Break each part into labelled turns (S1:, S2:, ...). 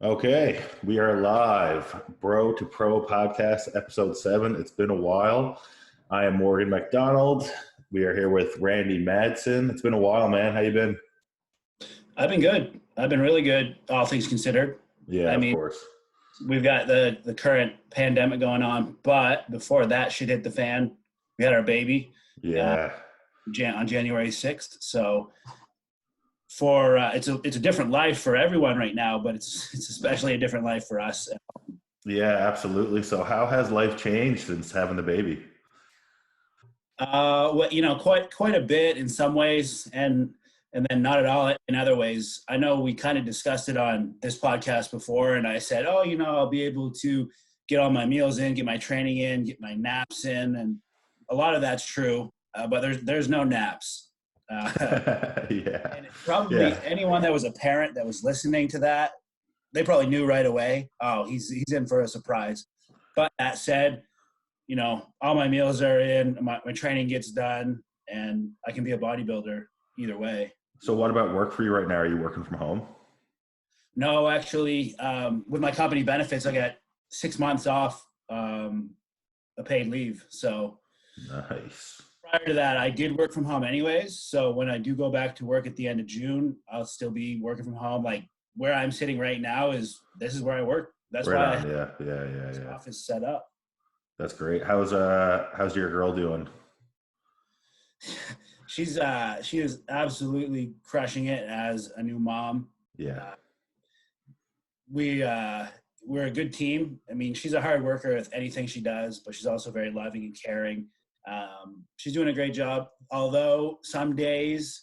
S1: Okay, we are live. Bro to Pro podcast, episode 7. It's been a while. I am Morgan McDonald. We are here with Randy Madsen. It's been a while, man. How you been?
S2: I've been good. I've been really good, all things considered.
S1: Yeah,
S2: I
S1: of
S2: mean,
S1: course.
S2: we've got the current pandemic going on, but before that shit hit the fan, we had our baby uh,
S1: Yeah.
S2: on January 6th. So for it's a different life for everyone right now, but it's especially a different life for us.
S1: Yeah, absolutely. So how has life changed since having the baby?
S2: Well, quite a bit in some ways, and then not at all in other ways. I know we kind of discussed it on this podcast before, and I said, oh, I'll be able to get all my meals in, get my training in, get my naps in, and a lot of that's true. But there's no naps.
S1: Yeah.
S2: And probably
S1: Yeah.
S2: anyone that was a parent that was listening to that, they probably knew right away. Oh, he's in for a surprise. But that said, all my meals are in, my training gets done, and I can be a bodybuilder either way.
S1: So what about work for you right now? Are you working from home?
S2: No, actually, with my company benefits, I got 6 months off a paid leave. So
S1: Nice.
S2: prior to that, I did work from home anyways. So when I do go back to work at the end of June, I'll still be working from home. Like where I'm sitting right now this is where I work. That's
S1: Right
S2: why I
S1: on.
S2: have
S1: Yeah. Yeah. Yeah.
S2: this
S1: Yeah.
S2: office set up.
S1: That's great. How's your girl doing?
S2: She is absolutely crushing it as a new mom.
S1: Yeah.
S2: Uh, we we're a good team. I mean, she's a hard worker with anything she does, but she's also very loving and caring. She's doing a great job. Although some days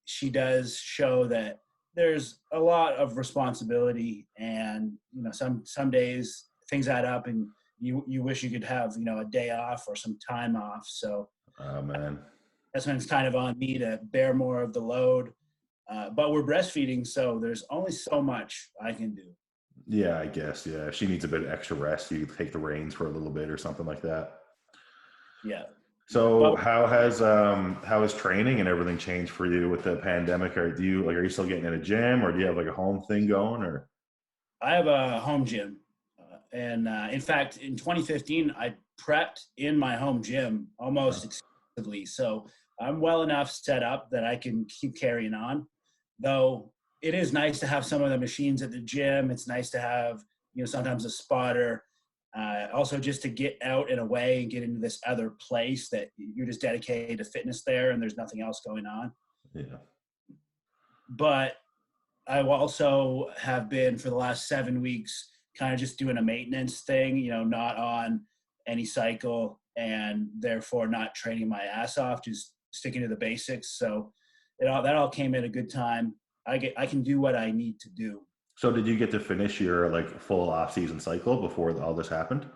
S2: she does show that there's a lot of responsibility, and some days things add up, and you wish you could have a day off or some time off. So
S1: Oh man.
S2: that's when it's kind of on me to bear more of the load. But we're breastfeeding, so there's only so much I can do.
S1: Yeah, I guess. Yeah. If she needs a bit of extra rest, you take the reins for a little bit or something like that.
S2: Yeah, yeah.
S1: So
S2: But
S1: how has training and everything changed for you with the pandemic? Or are you still getting in a gym, or do you have like a home thing going, or
S2: I have a home gym, and in fact, in 2015, I prepped in my home gym almost exclusively. So I'm well enough set up that I can keep carrying on. Though it is nice to have some of the machines at the gym. It's nice to have sometimes a spotter. Also, just to get out and away and get into this other place that you're just dedicated to fitness there, and there's nothing else going on.
S1: yeah.
S2: But I also have been for the last 7 weeks kind of just doing a maintenance thing, not on any cycle and therefore not training my ass off, just sticking to the basics. So that all came at a good time. I can do what I need to do.
S1: So did you get to finish your like full off season cycle before all this happened?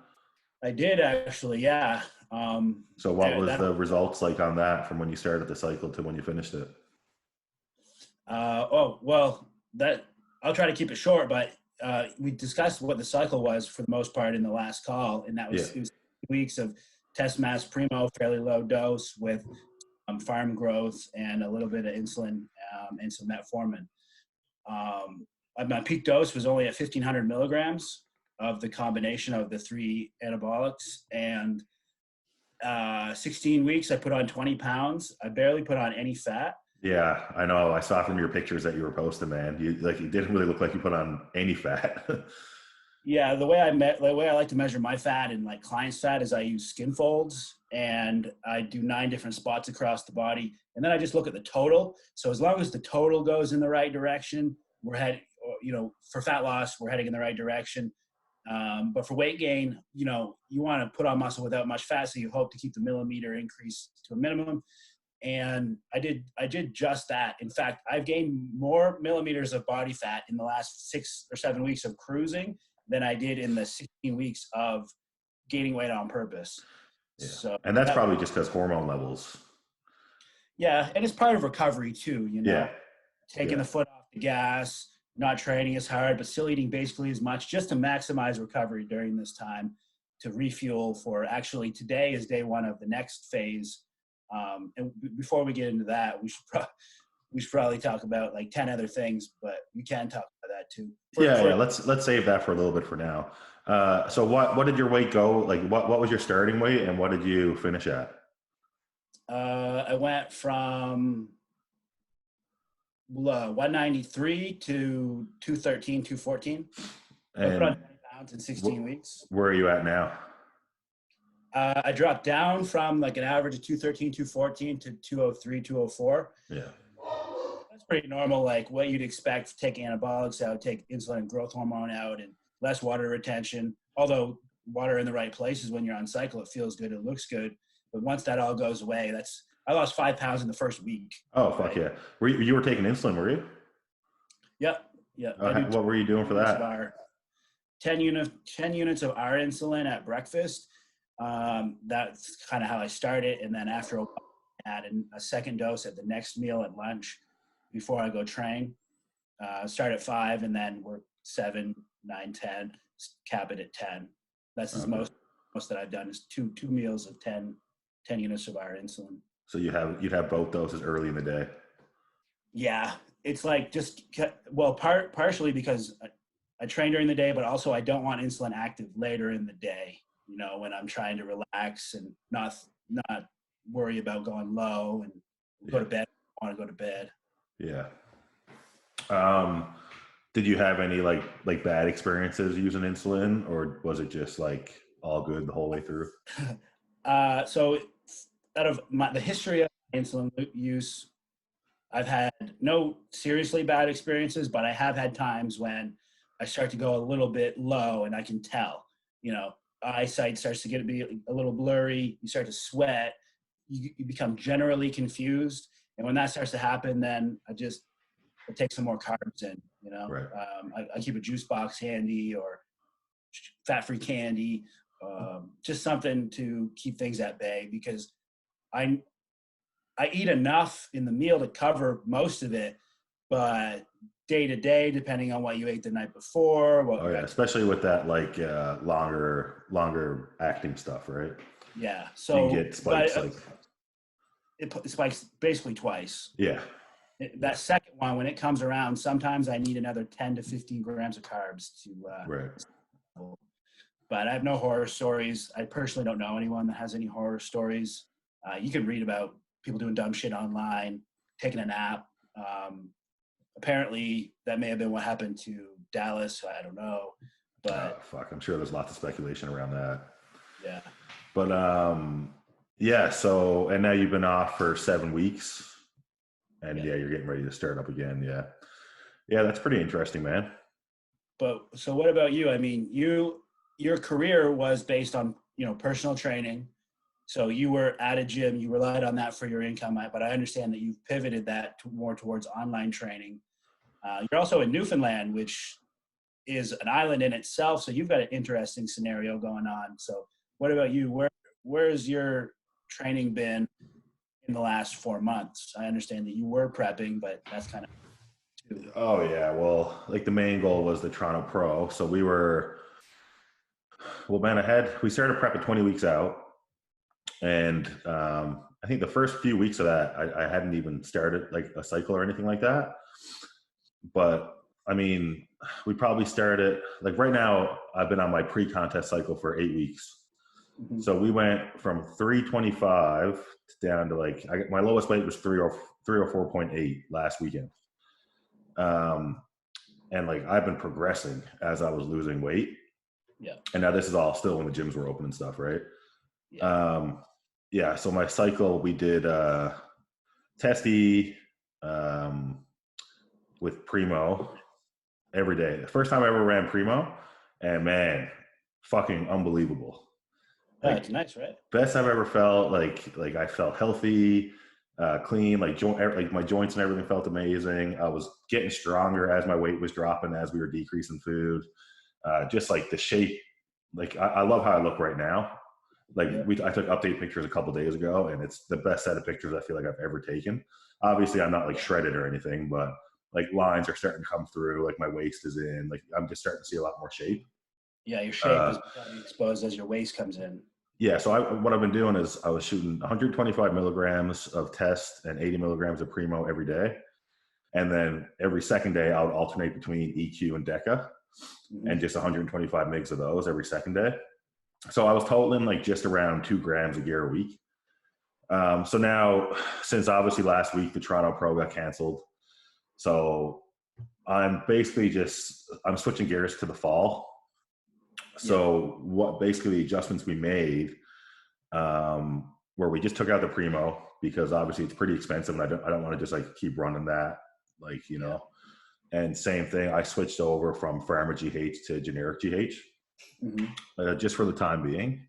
S2: I did actually, yeah.
S1: So what was the results like on that from when you started the cycle to when you finished it?
S2: Oh well, that I'll try to keep it short, but we discussed what the cycle was for the most part in the last call, and that was
S1: Yeah.
S2: it was 2 weeks of test mass primo, fairly low dose with farm growth and a little bit of insulin and some metformin. My peak dose was only at 1,500 milligrams of the combination of the three anabolics, and 16 weeks I put on 20 pounds. I barely put on any fat.
S1: Yeah, I know. I saw from your pictures that you were posting, man. You didn't really look like you put on any fat.
S2: Yeah, the way I like to measure my fat and like clients' fat is I use skin folds, and I do 9 different spots across the body, and then I just look at the total. So as long as the total goes in the right direction, we're heading. For fat loss, we're heading in the right direction. But for weight gain, you want to put on muscle without much fat, so you hope to keep the millimeter increase to a minimum. And I did just that. In fact, I've gained more millimeters of body fat in the last 6 or 7 weeks of cruising than I did in the 16 weeks of gaining weight on purpose.
S1: Yeah.
S2: So
S1: And that's probably just because hormone levels.
S2: yeah, and it's part of recovery too,
S1: Yeah.
S2: taking
S1: Yeah.
S2: the foot off the gas, not training as hard, but still eating basically as much, just to maximize recovery during this time, to refuel for actually today is day 1 of the next phase. And before we get into that, we should probably talk about like 10 other things, but we can talk about that to.
S1: Yeah. Let's save that for a little bit for now. So what did your weight go? Like what was your starting weight and what did you finish at?
S2: I went from 193 to 213, 214. I put on
S1: And
S2: 10 pounds in 16 weeks.
S1: where are you at now?
S2: I dropped down from like an average of 213, 214 to 203, 204.
S1: Yeah.
S2: That's pretty normal, like what you'd expect. Take anabolics out, take insulin and growth hormone out, and less water retention. Although water in the right places when you're on cycle, it feels good, it looks good. But once that all goes away, I lost 5 pounds in the first week.
S1: Oh, fuck yeah. You were taking insulin, were you?
S2: Yep.
S1: What were you doing for that?
S2: 10 units of our insulin at breakfast. That's kind of how I started. And then after a while, I added a second dose at the next meal at lunch before I go train. Start at 5 and then work 7, 9, 10, cap it at 10. That's the most that I've done is two meals of 10 units of our insulin.
S1: So you'd have both doses early in the day.
S2: Yeah. It's like partially because I train during the day, but also I don't want insulin active later in the day, when I'm trying to relax and not worry about going low and go to bed. I want to go to bed.
S1: Yeah. Did you have any like bad experiences using insulin, or was it just like all good the whole way through?
S2: So out of the history of insulin use, I've had no seriously bad experiences, but I have had times when I start to go a little bit low and I can tell, eyesight starts to be a little blurry. You start to sweat. You become generally confused. And when that starts to happen, then I take some more carbs in,
S1: Right.
S2: I keep a juice box handy or fat-free candy, just something to keep things at bay because I eat enough in the meal to cover most of it, but day to day, depending on what you ate the night before.
S1: Especially with that longer acting stuff, right?
S2: Yeah. So
S1: you get spikes
S2: it spikes basically twice.
S1: Yeah.
S2: That second one, when it comes around, sometimes I need another 10 to 15 grams of carbs to.
S1: Right.
S2: But I have no horror stories. I personally don't know anyone that has any horror stories. You can read about people doing dumb shit online, taking a nap. Apparently, that may have been what happened to Dallas. I don't know. But
S1: I'm sure there's lots of speculation around that.
S2: Yeah.
S1: But yeah. So, and now you've been off for 7 weeks, and you're getting ready to start up again. Yeah. That's pretty interesting, man.
S2: But so, what about you? I mean, your career was based on personal training. So you were at a gym, you relied on that for your income, but I understand that you've pivoted that more towards online training. You're also in Newfoundland, which is an island in itself. So you've got an interesting scenario going on. So what about you? Where's your training been in the last 4 months? I understand that you were prepping, but that's kind of too.
S1: Oh yeah. Well, like the main goal was the Toronto Pro. So we started prep at 20 weeks out. And I think the first few weeks of that, I hadn't even started like a cycle or anything like that. But I mean, we probably started like right now, I've been on my pre-contest cycle for 8 weeks. Mm-hmm. So we went from 325 down to my lowest weight was 304.8 last weekend. And I've been progressing as I was losing weight.
S2: Yeah.
S1: And now this is all still when the gyms were open and stuff, right?
S2: Yeah.
S1: So my cycle, we did testy with Primo every day. The first time I ever ran Primo, and man, fucking unbelievable.
S2: It's nice, right?
S1: Best I've ever felt. Like I felt healthy, clean. My joints and everything felt amazing. I was getting stronger as my weight was dropping, as we were decreasing food. Just like the shape. I love how I look right now. I took update pictures a couple days ago, and it's the best set of pictures I feel like I've ever taken. Obviously, I'm not shredded or anything, but lines are starting to come through. My waist is in. I'm just starting to see a lot more shape.
S2: Yeah, your shape is becoming exposed as your waist comes in.
S1: Yeah, so what I've been doing is I was shooting 125 milligrams of test and 80 milligrams of Primo every day. And then every second day I would alternate between EQ and DECA and just 125 mgs of those every second day. So I was totaling like just around 2 grams of gear a week. So now, since obviously last week the Toronto Pro got canceled, so I'm basically I'm switching gears to the fall. So what basically the adjustments we made, where we just took out the Primo because obviously it's pretty expensive and I don't want to just like keep running that, like, you know. And same thing, I switched over from Farmer GH to generic GH, just for the time being.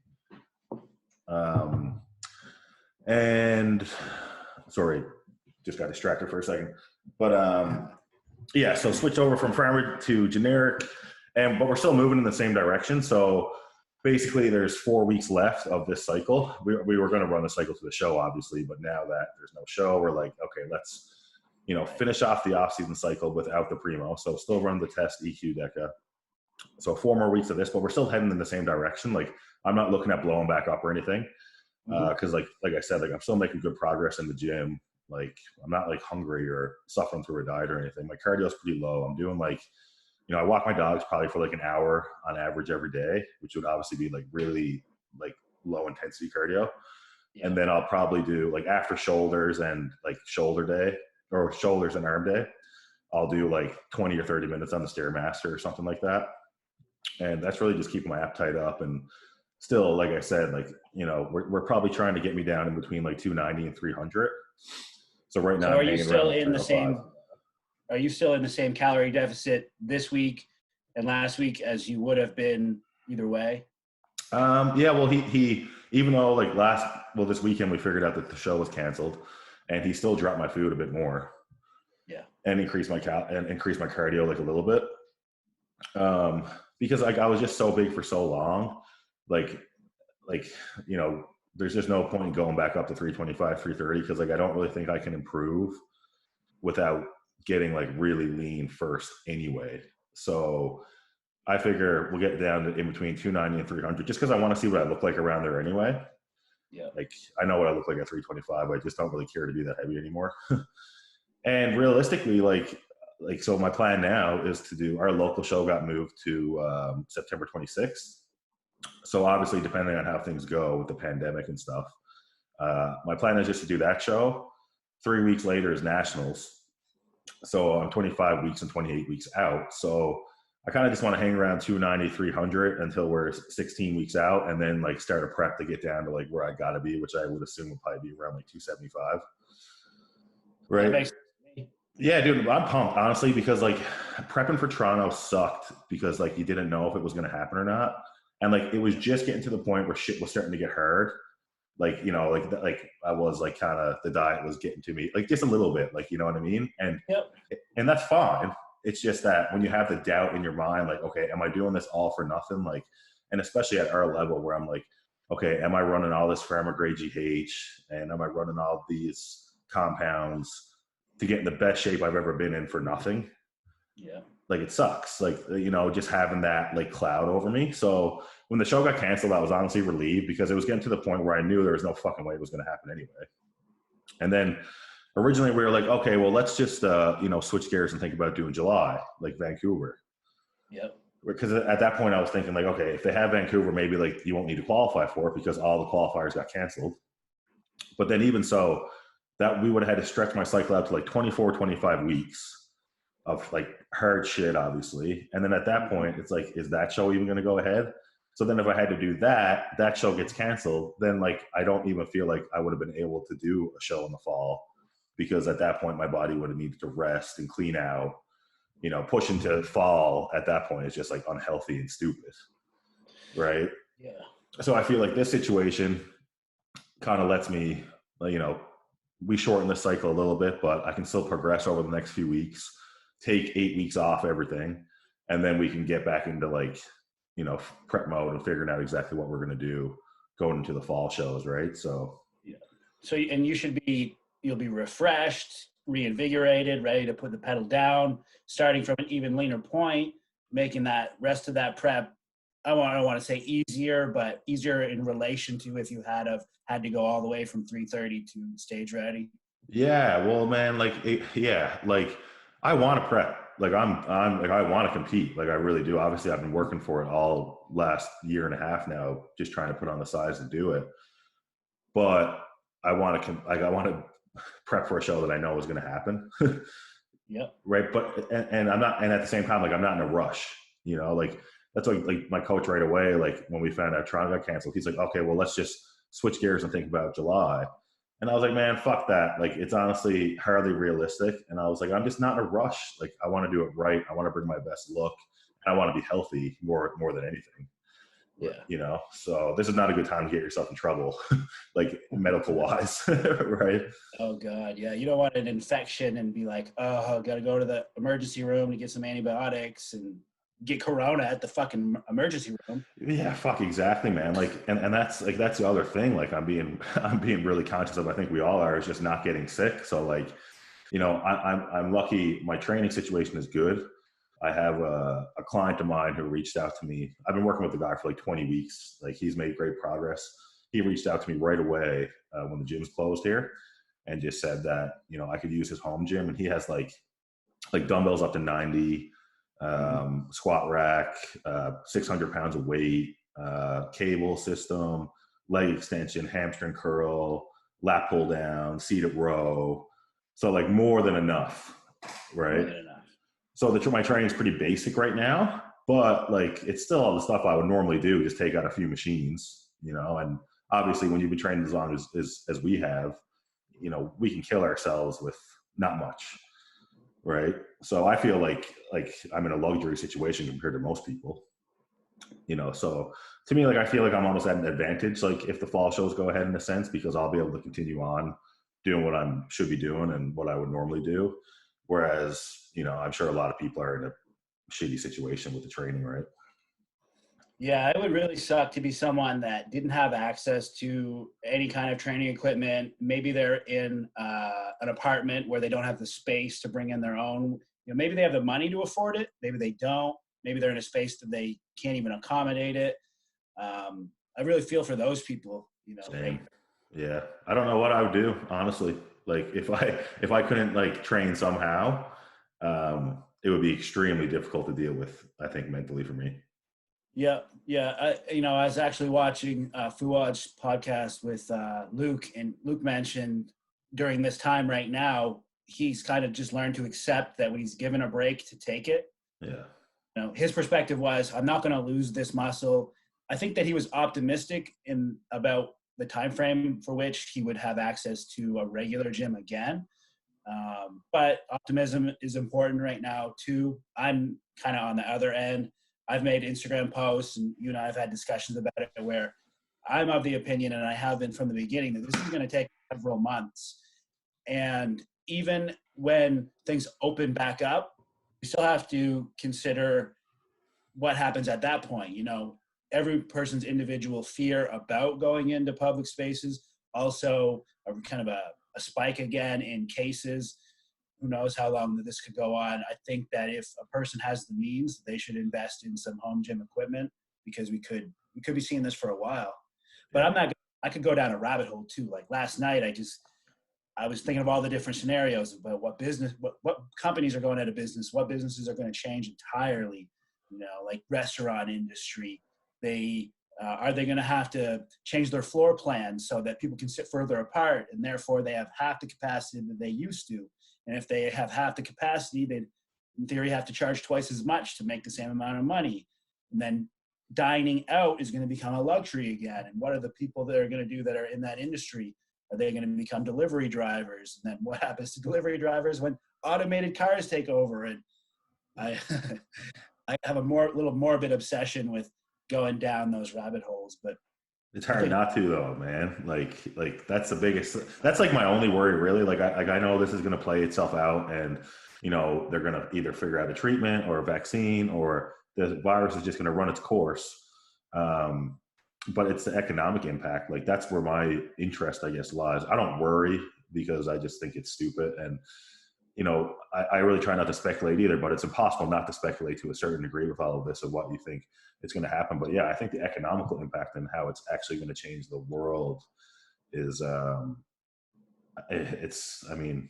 S1: And sorry, just got distracted for a second. But yeah, so switched over from Farmer to generic, but we're still moving in the same direction. So basically there's 4 weeks left of this cycle. We were going to run the cycle to the show, obviously, but now that there's no show, we're like, okay, let's, you know, finish off the off-season cycle without the Primo. So still run the test, EQ, DECA. So 4 more weeks of this, but we're still heading in the same direction. Like, I'm not looking at blowing back up or anything. Cause like I said, like I'm still making good progress in the gym. Like I'm not like hungry or suffering through a diet or anything. My cardio is pretty low. I'm doing like, you know, I walk my dogs probably for like an hour on average every day, which would obviously be like really like low intensity cardio. And then I'll probably do like after shoulders and like shoulder day or shoulders and arm day, I'll do like 20 or 30 minutes on the Stairmaster or something like that. And that's really just keeping my appetite up. And still, like I said, like, you know, we're probably trying to get me down in between like 290 and 300. So right now,
S2: so are you still in the same? Are you still in the same calorie deficit this week and last week as you would have been either way?
S1: Yeah. Well, he even though like this weekend we figured out that the show was canceled, and he still dropped my food a bit more.
S2: Yeah.
S1: And increased my cardio like a little bit. Because like I was just so big for so long. Like, you know, there's just no point in going back up to 325, 330 because like I don't really think I can improve without getting like really lean first anyway. So I figure we'll get down to in between 290 and 300 just because I want to see what I look like around there anyway.
S2: Yeah.
S1: Like I know what I look like at 325. I just don't really care to be that heavy anymore. And realistically, like so my plan now is to do our local show got moved to September 26th. So obviously, depending on how things go with the pandemic and stuff, my plan is just to do that show. 3 weeks later is nationals. So I'm 25 weeks and 28 weeks out. So I kind of just want to hang around 290, 300 until we're 16 weeks out and then like start a prep to get down to like where I got to be, which I would assume would probably be around like 275. Right. Yeah, dude, I'm pumped, honestly, because like prepping for Toronto sucked because like you didn't know if it was going to happen or not. And like, it was just getting to the point where shit was starting to get hard. Like, you know, like I was like kind of, the diet was getting to me, like just a little bit, like, you know what I mean? And, and that's fine. It's just that when you have the doubt in your mind, like, okay, am I doing this all for nothing? Like, and especially at our level where I'm like, okay, am I running all this Farmer grade GH and am I running all these compounds to get in the best shape I've ever been in for nothing?
S2: Yeah.
S1: Like it sucks, like, you know, just having that like cloud over me. So when the show got canceled, I was honestly relieved because it was getting to the point where I knew there was no fucking way it was going to happen anyway. And then originally we were like, okay, well, let's just, you know, switch gears and think about doing July, like Vancouver.
S2: Yep.
S1: Because at that point I was thinking like, okay, if they have Vancouver, maybe like you won't need to qualify for it because all the qualifiers got canceled. But then even so, that we would have had to stretch my cycle out to like 24, 25 weeks of like hard shit, obviously. And then at that point, it's like, is that show even going to go ahead? So then if I had to do that, that show gets canceled. Then like, I don't even feel like I would have been able to do a show in the fall because at that point, my body would have needed to rest and clean out. You know, pushing to fall at that point is just like unhealthy and stupid. Right.
S2: Yeah.
S1: So I feel like this situation kind of lets me, you know, we shorten the cycle a little bit, but I can still progress over the next few weeks, take 8 weeks off everything. And then we can get back into like, you know, prep mode and figuring out exactly what we're going to do going into the fall shows. Right. So,
S2: yeah. So, and you'll be refreshed, reinvigorated, ready to put the pedal down, starting from an even leaner point, making that rest of that prep, I don't want to say easier, but easier in relation to if you had to go all the way from 330 to stage ready.
S1: Yeah, well, man, like, like I want to prep. Like I'm like I want to compete. Like I really do. Obviously, I've been working for it all last year and a half now, just trying to put on the size to do it. But I want to prep for a show that I know is going to happen.
S2: Yep.
S1: Right. But and I'm not, and at the same time, like I'm not in a rush. You know, like that's like my coach right away. Like when we found out Toronto got canceled, he's like, okay, well let's just switch gears and think about July. And I was like, man, fuck that. Like, it's honestly hardly realistic. And I was like, I'm just not in a rush. Like, I want to do it right. I want to bring my best look. And I want to be healthy more than anything.
S2: Yeah.
S1: You know, so this is not a good time to get yourself in trouble, like medical wise, right?
S2: Oh God, yeah. You don't want an infection and be like, oh, got to go to the emergency room to get some antibiotics and get corona at the fucking emergency room.
S1: Yeah, fuck, exactly, man. Like, and that's the other thing. Like, I'm being really conscious of. I think we all are, is just not getting sick. So, like, you know, I'm lucky. My training situation is good. I have a client of mine who reached out to me. I've been working with the guy for like 20 weeks. Like, he's made great progress. He reached out to me right away when the gym's closed here, and just said that, you know, I could use his home gym, and he has like dumbbells up to 90, squat rack, 600 pounds of weight, cable system, leg extension, hamstring curl, lat pull down, seated row. So like more than enough,
S2: More
S1: right?
S2: than enough.
S1: So my training is pretty basic right now, but like it's still all the stuff I would normally do, just take out a few machines, you know. And obviously when you've been training as long as we have, you know, we can kill ourselves with not much, right? So I feel like I'm in a luxury situation compared to most people, you know. So to me, like I feel like I'm almost at an advantage, like if the fall shows go ahead in a sense, because I'll be able to continue on doing what I should be doing and what I would normally do. Whereas, you know, I'm sure a lot of people are in a shitty situation with the training, right?
S2: Yeah, it would really suck to be someone that didn't have access to any kind of training equipment. Maybe they're in an apartment where they don't have the space to bring in their own. You know, maybe they have the money to afford it. Maybe they don't. Maybe they're in a space that they can't even accommodate it. I really feel for those people. You know,
S1: Same. Yeah. I don't know what I would do, honestly. Like if I couldn't like train somehow, it would be extremely difficult to deal with, I think, mentally for me.
S2: yeah, yeah. I was actually watching Fuad's podcast with Luke, and Luke mentioned during this time right now, he's kind of just learned to accept that when he's given a break to take it.
S1: Yeah.
S2: You know, his perspective was, I'm not going to lose this muscle. I think that he was optimistic in about the time frame for which he would have access to a regular gym again. But optimism is important right now too. I'm kind of on the other end. I've made Instagram posts, and you and I have had discussions about it, where I'm of the opinion, and I have been from the beginning, that this is going to take several months. And even when things open back up, we still have to consider what happens at that point. You know, every person's individual fear about going into public spaces, also a kind of a spike again in cases. Who knows how long this could go on. I think that if a person has the means, they should invest in some home gym equipment, because we could be seeing this for a while. But
S1: Yeah.
S2: I could go down a rabbit hole too. Like last night, I was thinking of all the different scenarios about what companies are going out of business, what businesses are going to change entirely. You know, like restaurant industry. They are they going to have to change their floor plans so that people can sit further apart, and therefore they have half the capacity that they used to. And if they have half the capacity, they, in theory, have to charge twice as much to make the same amount of money. And then dining out is going to become a luxury again. And what are the people that are going to do that are in that industry? Are they going to become delivery drivers? And then what happens to delivery drivers when automated cars take over? And I, I have a little morbid obsession with going down those rabbit holes. But
S1: It's
S2: I
S1: hard
S2: think,
S1: not to though, man. Like that's the biggest. That's like my only worry, really. I know this is going to play itself out, and you know they're going to either figure out a treatment or a vaccine, or the virus is just going to run its course. Um, but it's the economic impact. Like that's where my interest, I guess, lies. I don't worry because I just think it's stupid, and you know, I really try not to speculate either, but it's impossible not to speculate to a certain degree with all of this of what you think is going to happen. But yeah, I think the economical impact and how it's actually going to change the world is, it's, I mean,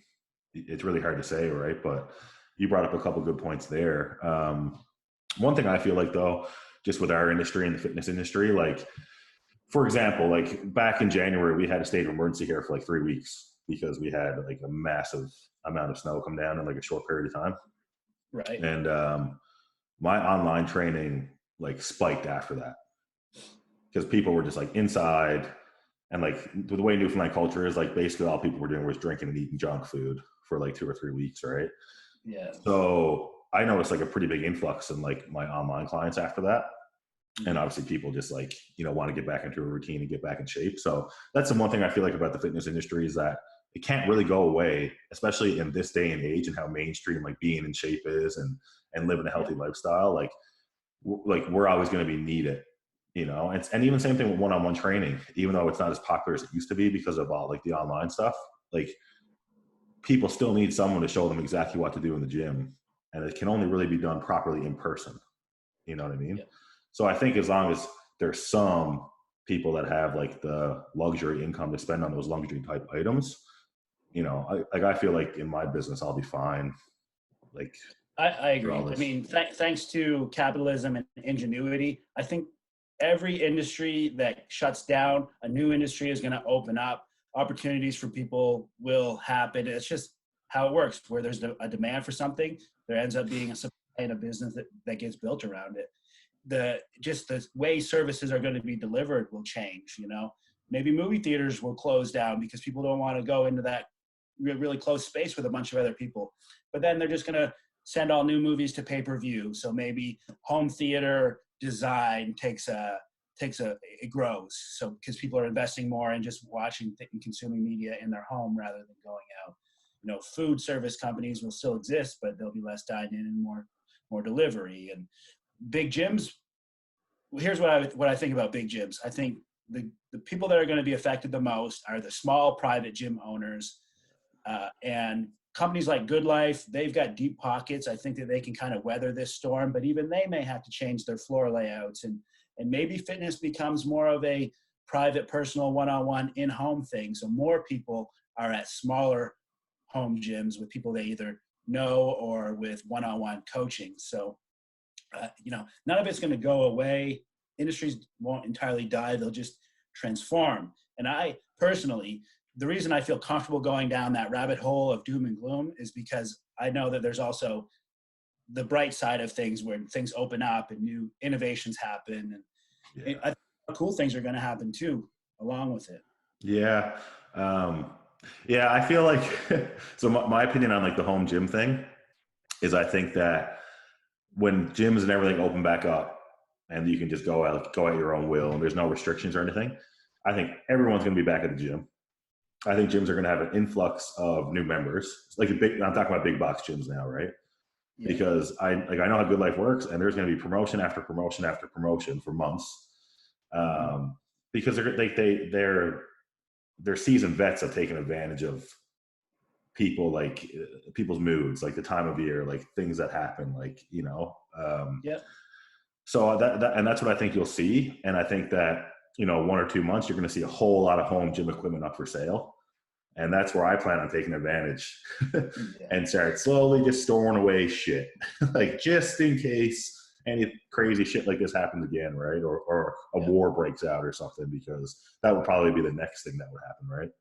S1: it's really hard to say, right? But you brought up a couple good points there. One thing I feel like though, just with our industry and the fitness industry, like for example, like back in January, we had a state of emergency here for like 3 weeks because we had like a massive amount of snow come down in like a short period of time.
S2: Right.
S1: And my online training like spiked after that because people were just like inside, and like the way Newfoundland culture is, like basically all people were doing was drinking and eating junk food for like 2 or 3 weeks, right?
S2: Yeah.
S1: So I noticed like a pretty big influx in like my online clients after that. And obviously people just like, want to get back into a routine and get back in shape. So that's the one thing I feel like about the fitness industry is that it can't really go away, especially in this day and age and how mainstream like being in shape is and living a healthy lifestyle. Like we're always going to be needed, and even same thing with one-on-one training, even though it's not as popular as it used to be because of all like the online stuff, like people still need someone to show them exactly what to do in the gym. And it can only really be done properly in person. You know what I mean?
S2: Yeah.
S1: So I think as long as there's some people that have like the luxury income to spend on those luxury type items, I feel like in my business, I'll be fine. Like,
S2: I agree. I mean, thanks to capitalism and ingenuity, I think every industry that shuts down, a new industry is going to open up. Opportunities for people will happen. It's just how it works. Where there's a demand for something, there ends up being a supply and a business that gets built around it. The way services are going to be delivered will change. Maybe movie theaters will close down because people don't want to go into that really close space with a bunch of other people. But then they're just going to send all new movies to pay-per-view. So maybe home theater design it grows. So because people are investing more in just watching and consuming media in their home rather than going out. Food service companies will still exist, but there'll be less dine-in and more delivery. And big gyms. Here's what I think about big gyms. I think the people that are going to be affected the most are the small private gym owners, and companies like Good Life. They've got deep pockets. I think that they can kind of weather this storm, but even they may have to change their floor layouts, and maybe fitness becomes more of a private, personal, one-on-one, in-home thing. So more people are at smaller home gyms with people they either know or with one-on-one coaching. So, none of it's going to go away. Industries won't entirely die. They'll just transform. And I personally, the reason I feel comfortable going down that rabbit hole of doom and gloom is because I know that there's also the bright side of things where things open up and new innovations happen. And I think cool things are going to happen too, along with it.
S1: Yeah. I feel like, so my opinion on like the home gym thing is I think that when gyms and everything open back up and you can just go at your own will and there's no restrictions or anything, I think everyone's going to be back at the gym. I think gyms are going to have an influx of new members. I'm talking about big box gyms now, right? Yeah. Because I know how Good Life works, and there's going to be promotion after promotion after promotion for months, because they're seasoned vets have taken advantage of people, like people's moods, like the time of year, like things that happen, like So that's what I think you'll see, and I think that 1 or 2 months you're going to see a whole lot of home gym equipment up for sale. And that's where I plan on taking advantage and start slowly just storing away shit, like just in case any crazy shit like this happens again, right? Or a war breaks out or something, because that would probably be the next thing that would happen, right?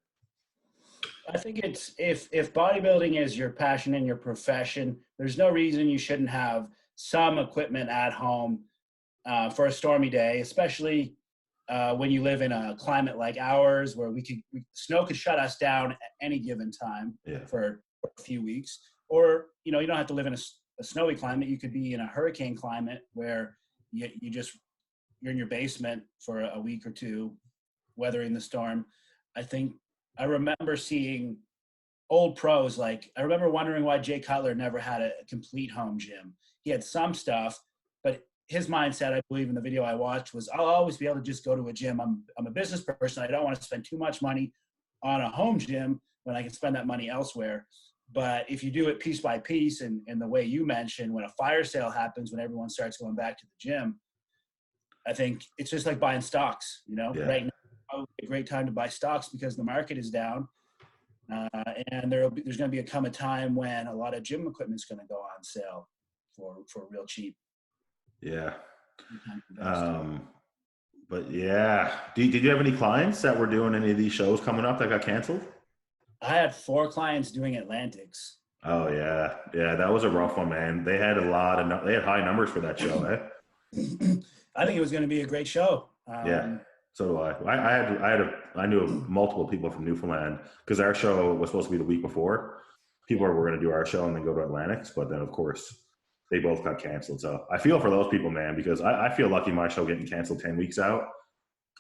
S2: I think it's if bodybuilding is your passion and your profession, there's no reason you shouldn't have some equipment at home for a stormy day, especially when you live in a climate like ours, where snow could shut us down at any given time for a few weeks. Or, you don't have to live in a snowy climate. You could be in a hurricane climate where you're in your basement for a week or two, weathering the storm. I remember seeing old pros. Like, I remember wondering why Jay Cutler never had a complete home gym. He had some stuff, but his mindset, I believe in the video I watched, was I'll always be able to just go to a gym. I'm a business person. I don't want to spend too much money on a home gym when I can spend that money elsewhere. But if you do it piece by piece, and the way you mentioned, when a fire sale happens, when everyone starts going back to the gym, I think it's just like buying stocks, Right now, a great time to buy stocks because the market is down. And there's going to come a time when a lot of gym equipment's going to go on sale for real cheap.
S1: Yeah. But yeah, did you have any clients that were doing any of these shows coming up that got canceled?
S2: I had 4 clients doing Atlantics.
S1: Oh yeah, yeah, that was a rough one, man. They had they had high numbers for that show, eh?
S2: I think it was going to be a great show.
S1: Yeah, so do I. I knew multiple people from Newfoundland because our show was supposed to be the week before. People were going to do our show and then go to Atlantics, but then of course they both got canceled. So I feel for those people, man, because I feel lucky my show getting canceled 10 weeks out.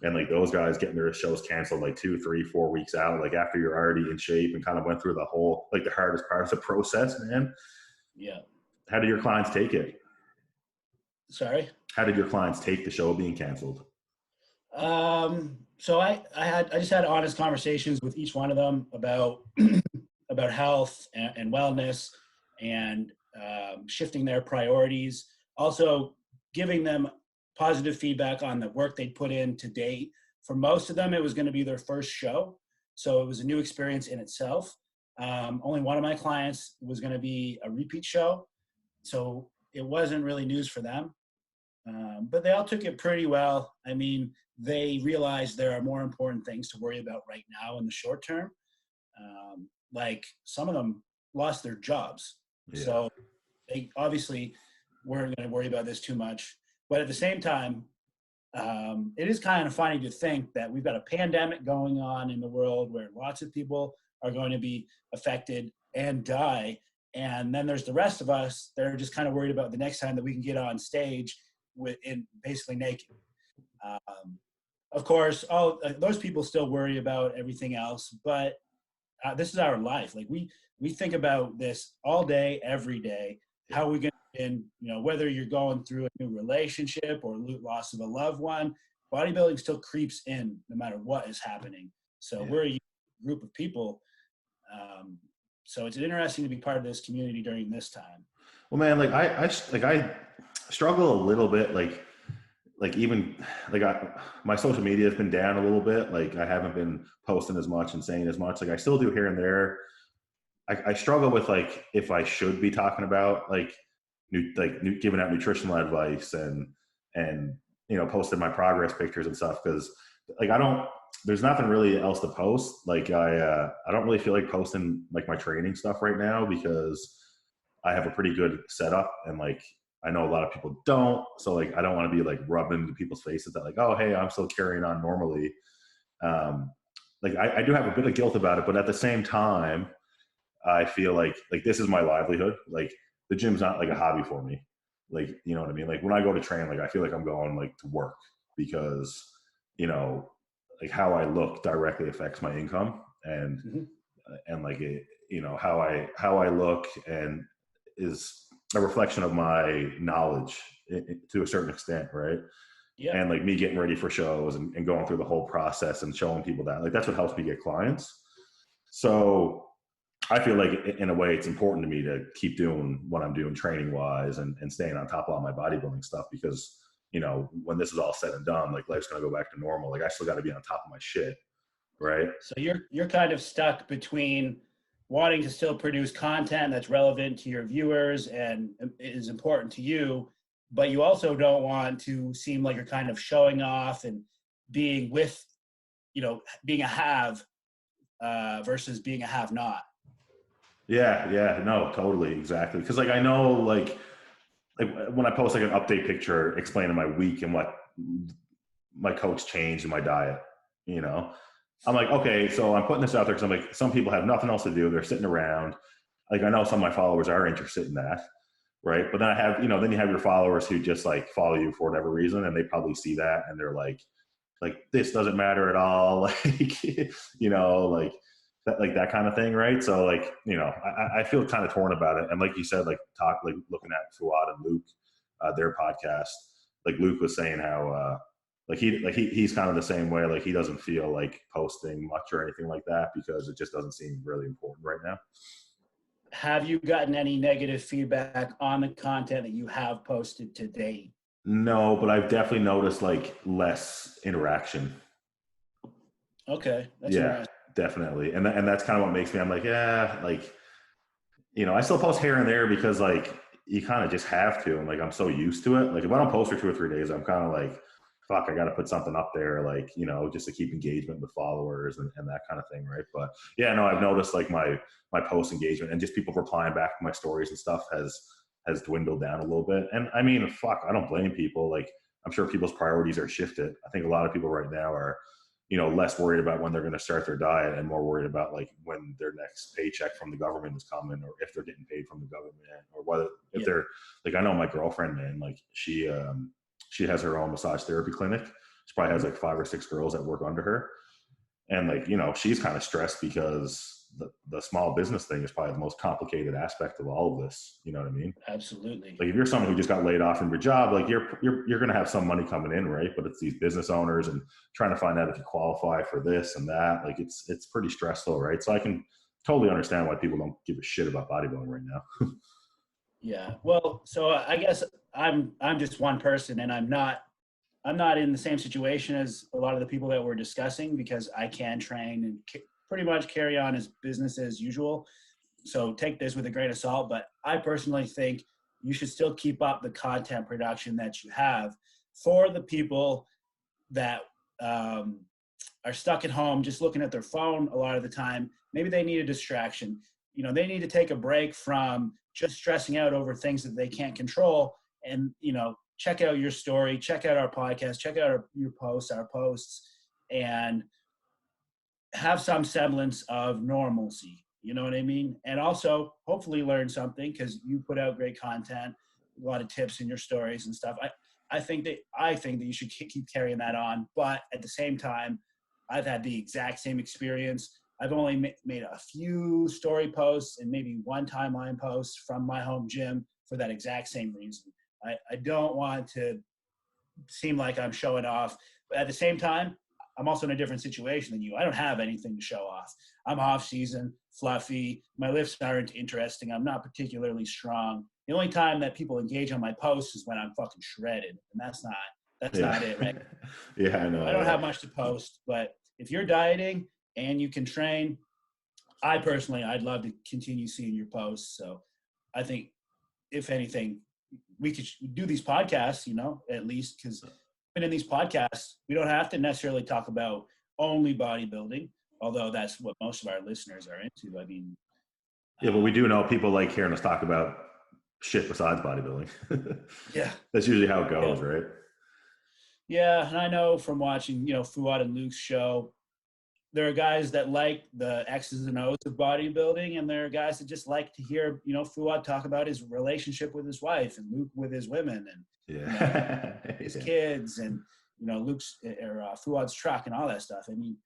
S1: And like those guys getting their shows canceled like 2, 3, 4 weeks out, like after you're already in shape and kind of went through the whole, like the hardest part of the process, man.
S2: Yeah.
S1: How did your clients take it?
S2: Sorry?
S1: How did your clients take the show being canceled?
S2: So I just had honest conversations with each one of them about about health and wellness and shifting their priorities. Also giving them positive feedback on the work they'd put in to date. For most of them, it was going to be their first show. So it was a new experience in itself. Only one of my clients was going to be a repeat show. So it wasn't really news for them. But they all took it pretty well. I mean, they realized there are more important things to worry about right now in the short term. Like some of them lost their jobs. Yeah. So they obviously weren't going to worry about this too much. But at the same time, it is kind of funny to think that we've got a pandemic going on in the world where lots of people are going to be affected and die. And then there's the rest of us that are just kind of worried about the next time that we can get on stage in basically naked. Of course, all those people still worry about everything else, but this is our life. Like we think about this all day, every day. How are we going to, whether you're going through a new relationship or loss of a loved one, bodybuilding still creeps in no matter what is happening. So we're a group of people. So it's interesting to be part of this community during this time.
S1: Well, man, like I struggle a little bit, my social media has been down a little bit. Like I haven't been posting as much and saying as much. Like I still do here and there. I struggle with like if I should be talking about giving out nutritional advice and posting my progress pictures and stuff, because like there's nothing really else to post. Like I don't really feel like posting like my training stuff right now because I have a pretty good setup and like I know a lot of people don't. So like I don't want to be like rubbing into people's faces that like, oh hey, I'm still carrying on normally. Like I do have a bit of guilt about it, but at the same time, I feel like this is my livelihood. Like the gym's not like a hobby for me. Like, you know what I mean? Like when I go to train, like I feel like I'm going like to work because, like how I look directly affects my income and like it, how I look and is a reflection of my knowledge to a certain extent. Right. Yeah. And like me getting ready for shows and going through the whole process and showing people that like, that's what helps me get clients. So I feel like in a way it's important to me to keep doing what I'm doing training wise and staying on top of all my bodybuilding stuff because, when this is all said and done, like life's going to go back to normal. Like I still got to be on top of my shit. Right.
S2: So you're kind of stuck between wanting to still produce content that's relevant to your viewers and is important to you, but you also don't want to seem like you're kind of showing off and being with, being a have versus being a have not.
S1: Yeah, no, totally, exactly. Because like I know, like when I post like an update picture explaining my week and what my coach changed in my diet, I'm like, okay, so I'm putting this out there because I'm like, some people have nothing else to do; they're sitting around. Like I know some of my followers are interested in that, right? But then I have, then you have your followers who just like follow you for whatever reason, and they probably see that and they're like this doesn't matter at all, like that kind of thing, right? So like, I feel kind of torn about it. And like you said, like looking at Fuad and Luke, their podcast, like Luke was saying how he's kind of the same way. Like he doesn't feel like posting much or anything like that because it just doesn't seem really important right now.
S2: Have you gotten any negative feedback on the content that you have posted to date?
S1: No, but I've definitely noticed like less interaction.
S2: Okay. That's interesting.
S1: definitely. And that's kind of what makes me, I'm like, yeah, like, I still post here and there because like you kind of just have to. And like, I'm so used to it. Like if I don't post for 2 or 3 days, I'm kind of like, fuck, I got to put something up there, like, just to keep engagement with followers and that kind of thing. Right. But yeah, no, I've noticed like my post engagement and just people replying back to my stories and stuff has dwindled down a little bit. And I mean, fuck, I don't blame people. Like I'm sure people's priorities are shifted. I think a lot of people right now are, less worried about when they're going to start their diet and more worried about like when their next paycheck from the government is coming, or if they're getting paid from the government, or whether if they're like, I know my girlfriend, man, like she has her own massage therapy clinic. She probably has like 5 or 6 girls that work under her. And like, she's kind of stressed because the small business thing is probably the most complicated aspect of all of this. You know what I mean?
S2: Absolutely.
S1: Like if you're someone who just got laid off from your job, like you're going to have some money coming in, right? But it's these business owners and trying to find out if you qualify for this and that. Like it's pretty stressful, right? So I can totally understand why people don't give a shit about bodybuilding right now.
S2: Yeah. Well, so I guess I'm just one person, and I'm not in the same situation as a lot of the people that we're discussing, because I can train and pretty much carry on as business as usual. So take this with a grain of salt, but I personally think you should still keep up the content production that you have for the people that are stuck at home just looking at their phone a lot of the time. Maybe they need a distraction. They need to take a break from just stressing out over things that they can't control, and check out your story, check out our podcast, check out our posts, and have some semblance of normalcy. You know what I mean? And also hopefully learn something, because you put out great content, a lot of tips in your stories and stuff. I think that you should keep carrying that on. But at the same time, I've had the exact same experience. I've only made a few story posts and maybe one timeline post from my home gym for that exact same reason. I don't want to seem like I'm showing off, but at the same time, I'm also in a different situation than you. I don't have anything to show off. I'm off season, fluffy. My lifts aren't interesting. I'm not particularly strong. The only time that people engage on my posts is when I'm fucking shredded, and that's not it, right?
S1: Yeah, I know.
S2: I don't have much to post, but if you're dieting and you can train, I'd love to continue seeing your posts. So I think, if anything, we could do these podcasts, at least, because in these podcasts, we don't have to necessarily talk about only bodybuilding, although that's what most of our listeners are into. I mean,
S1: yeah, but we do know people like hearing us talk about shit besides bodybuilding.
S2: Yeah.
S1: That's usually how it goes, right?
S2: Yeah, and I know from watching, Fuad and Luke's show, there are guys that like the X's and O's of bodybuilding, and there are guys that just like to hear, Fuad talk about his relationship with his wife, and Luke with his women, and his kids, and Luke's or Fuad's truck and all that stuff. I mean,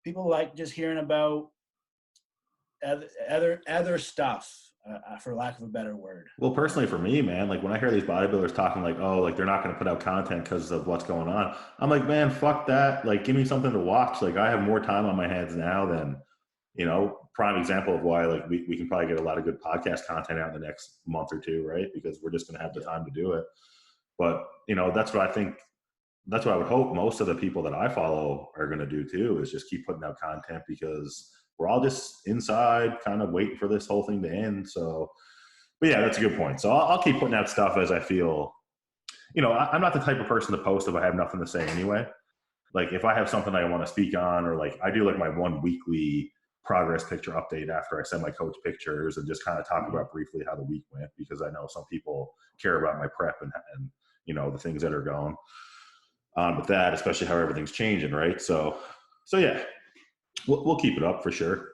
S2: people like just hearing about other stuff, for lack of a better word.
S1: Well, personally for me, man, like when I hear these bodybuilders talking like, oh, like they're not going to put out content because of what's going on, I'm like, man, fuck that. Like, give me something to watch. Like I have more time on my hands now than, prime example of why like we can probably get a lot of good podcast content out in the next month or two, right? Because we're just going to have the time to do it. But, that's what I think. That's what I would hope most of the people that I follow are going to do too, is just keep putting out content, because we're all just inside kind of waiting for this whole thing to end. So, but yeah, that's a good point. So I'll keep putting out stuff as I feel, I'm not the type of person to post if I have nothing to say anyway. Like if I have something I want to speak on, or like I do like my one weekly progress picture update after I send my coach pictures and just kind of talk about briefly how the week went, because I know some people care about my prep and the things that are going on with that, especially how everything's changing. Right. So yeah, we'll keep it up for sure.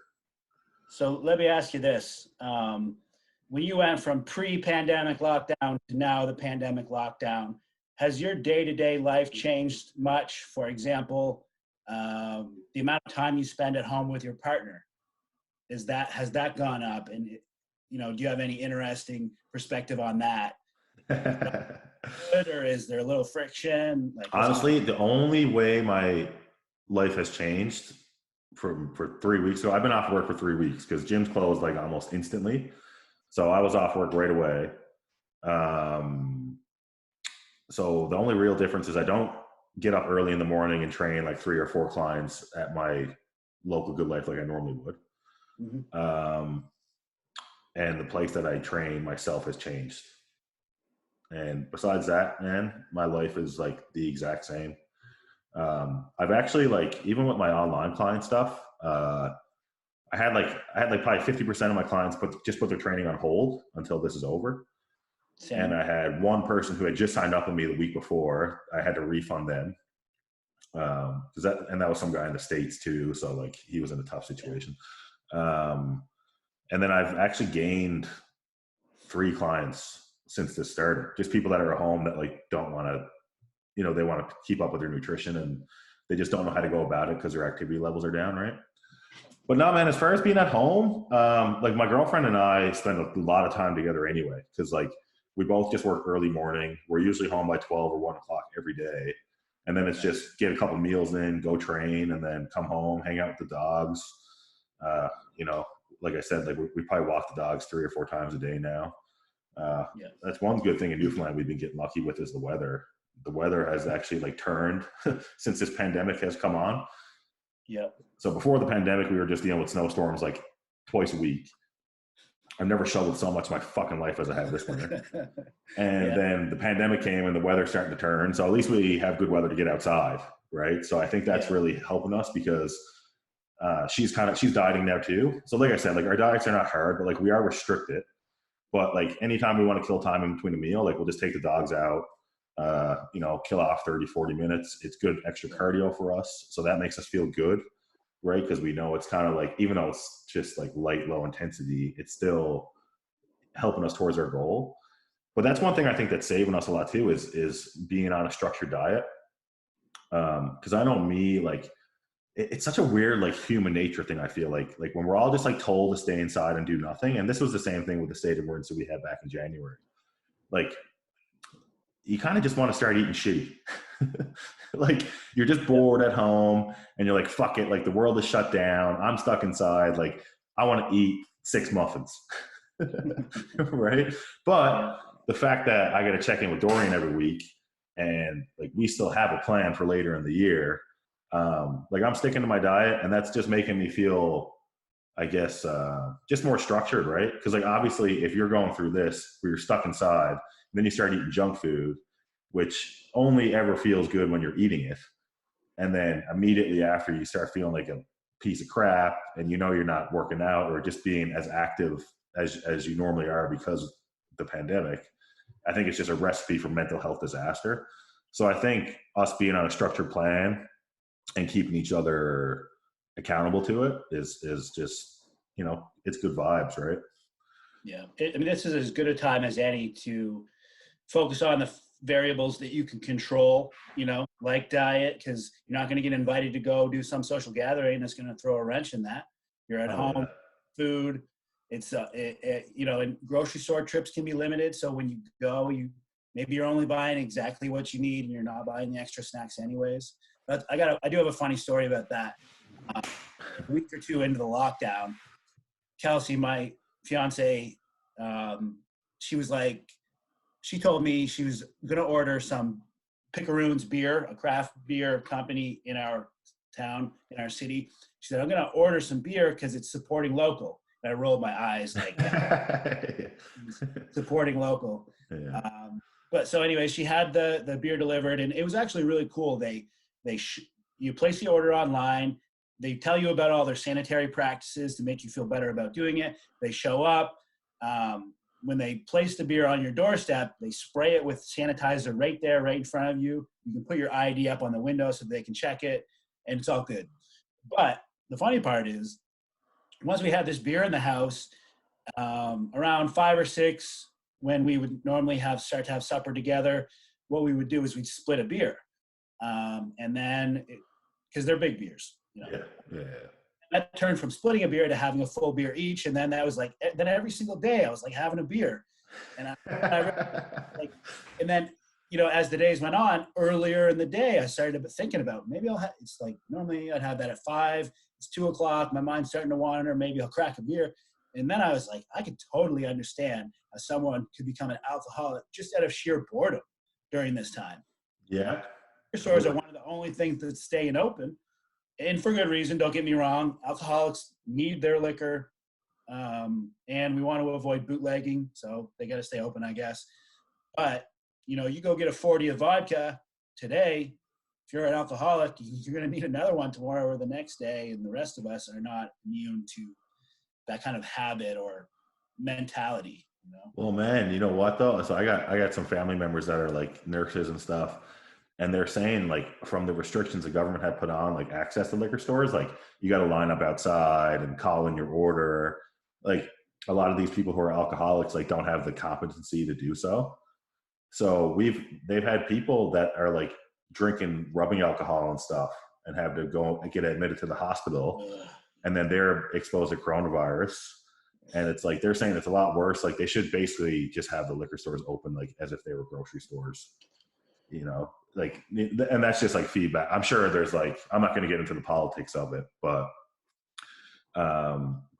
S2: So let me ask you this. When you went from pre-pandemic lockdown to now the pandemic lockdown, has your day-to-day life changed much? For example, the amount of time you spend at home with your partner, has that gone up? And, do you have any interesting perspective on that? Good, or is there a little friction? Like,
S1: honestly, the only way my life has changed for 3 weeks. So I've been off work for 3 weeks because gyms closed like almost instantly. So I was off work right away. So the only real difference is I don't get up early in the morning and train like 3 or 4 clients at my local Good Life like I normally would. And the place that I train myself has changed. And besides that, man, my life is like the exact same. I've actually, like, even with my online client stuff, I had like probably 50% of my clients put their training on hold until this is over.
S2: Same.
S1: And I had one person who had just signed up with me the week before. I had to refund them. That was some guy in the States too. So like he was in a tough situation. And then I've actually gained 3 clients since this started. Just people that are at home that like don't want to, they want to keep up with their nutrition and they just don't know how to go about it because their activity levels are down, right? But no, man, as far as being at home, like my girlfriend and I spend a lot of time together anyway, because like we both just work early morning. We're usually home by 12 or 1 o'clock every day. And then it's just get a couple meals in, go train, and then come home, hang out with the dogs. Like I said, like we probably walk the dogs 3 or 4 times a day now. That's one good thing in Newfoundland we've been getting lucky with is the weather. The weather has actually like turned since this pandemic has come on.
S2: Yeah.
S1: So before the pandemic, we were just dealing with snowstorms like twice a week. I've never shoveled so much in my fucking life as I have this winter. And then the pandemic came and the weather's starting to turn. So at least we have good weather to get outside, right? So I think that's really helping us because she's dieting now too. So like I said, like our diets are not hard, but like we are restricted. But like anytime we want to kill time in between a meal, like we'll just take the dogs out, kill off 30, 40 minutes. It's good extra cardio for us. So that makes us feel good, right? Because we know it's kind of like, even though it's just like light, low intensity, it's still helping us towards our goal. But that's one thing I think that's saving us a lot too is being on a structured diet. Because I know me, like, it's such a weird, like, human nature thing. I feel like when we're all just like told to stay inside and do nothing. And this was the same thing with the state of emergency we had back in January. Like, you kind of just want to start eating shitty. Like you're just bored at home and you're like, fuck it. Like the world is shut down. I'm stuck inside. Like I want to eat 6 muffins. Right. But the fact that I got to check in with Dorian every week and like, we still have a plan for later in the year. Like I'm sticking to my diet and that's just making me feel, I guess, just more structured. Right. Cause like, obviously if you're going through this where you're stuck inside, and then you start eating junk food, which only ever feels good when you're eating it. And then immediately after you start feeling like a piece of crap and you're not working out or just being as active as you normally are because of the pandemic. I think it's just a recipe for mental health disaster. So I think us being on a structured plan and keeping each other accountable to it is just, it's good vibes, right?
S2: Yeah. This is as good a time as any to focus on the variables that you can control, like diet, because you're not going to get invited to go do some social gathering that's going to throw a wrench in that. You're at home, food. It's, and grocery store trips can be limited. So when you go, maybe you're only buying exactly what you need and you're not buying the extra snacks anyways. But I do have a funny story about that. A week or 2 into the lockdown, Kelsey, my fiance, she told me she was going to order some Picaroons beer, a craft beer company in our town, in our city. She said, I'm going to order some beer because it's supporting local. And I rolled my eyes like, supporting local.
S1: Yeah.
S2: But so anyway, she had the beer delivered and it was actually really cool. You place the order online. They tell you about all their sanitary practices to make you feel better about doing it. They show up. When they place the beer on your doorstep, they spray it with sanitizer right there, right in front of you. You can put your ID up on the window so they can check it, and it's all good. But the funny part is, once we had this beer in the house, around 5 or 6, when we would normally start to have supper together, what we would do is we'd split a beer. And then, because they're big beers.
S1: Yeah.
S2: That turned from splitting a beer to having a full beer each, and then that was like, then every single day I was like having a beer, and and then as the days went on, earlier in the day I started thinking about maybe it's like normally I'd have that at 5. It's 2 o'clock. My mind's starting to wander. Maybe I'll crack a beer, and then I was like, I could totally understand how someone could become an alcoholic just out of sheer boredom during this time.
S1: Yeah,
S2: Beer stores are one of the only things that's staying open. and for good reason. Don't get me wrong. Alcoholics need their liquor, and we want to avoid bootlegging, so they got to stay open, I guess. But you go get a 40 of vodka today. If you're an alcoholic, you're going to need another one tomorrow or the next day, and the rest of us are not immune to that kind of habit or mentality.
S1: Well, man, you know what though? So I got some family members that are like nurses and stuff, and they're saying like from the restrictions the government had put on, like access to liquor stores, like you got to line up outside and call in your order. Like a lot of these people who are alcoholics like don't have the competency to do so. So they've had people that are like drinking, rubbing alcohol and stuff, and have to go and get admitted to the hospital, and then they're exposed to coronavirus. And it's like they're saying it's a lot worse. Like they should basically just have the liquor stores open like as if they were grocery stores, like, and that's just like feedback. I'm sure there's like, I'm not going to get into the politics of it, but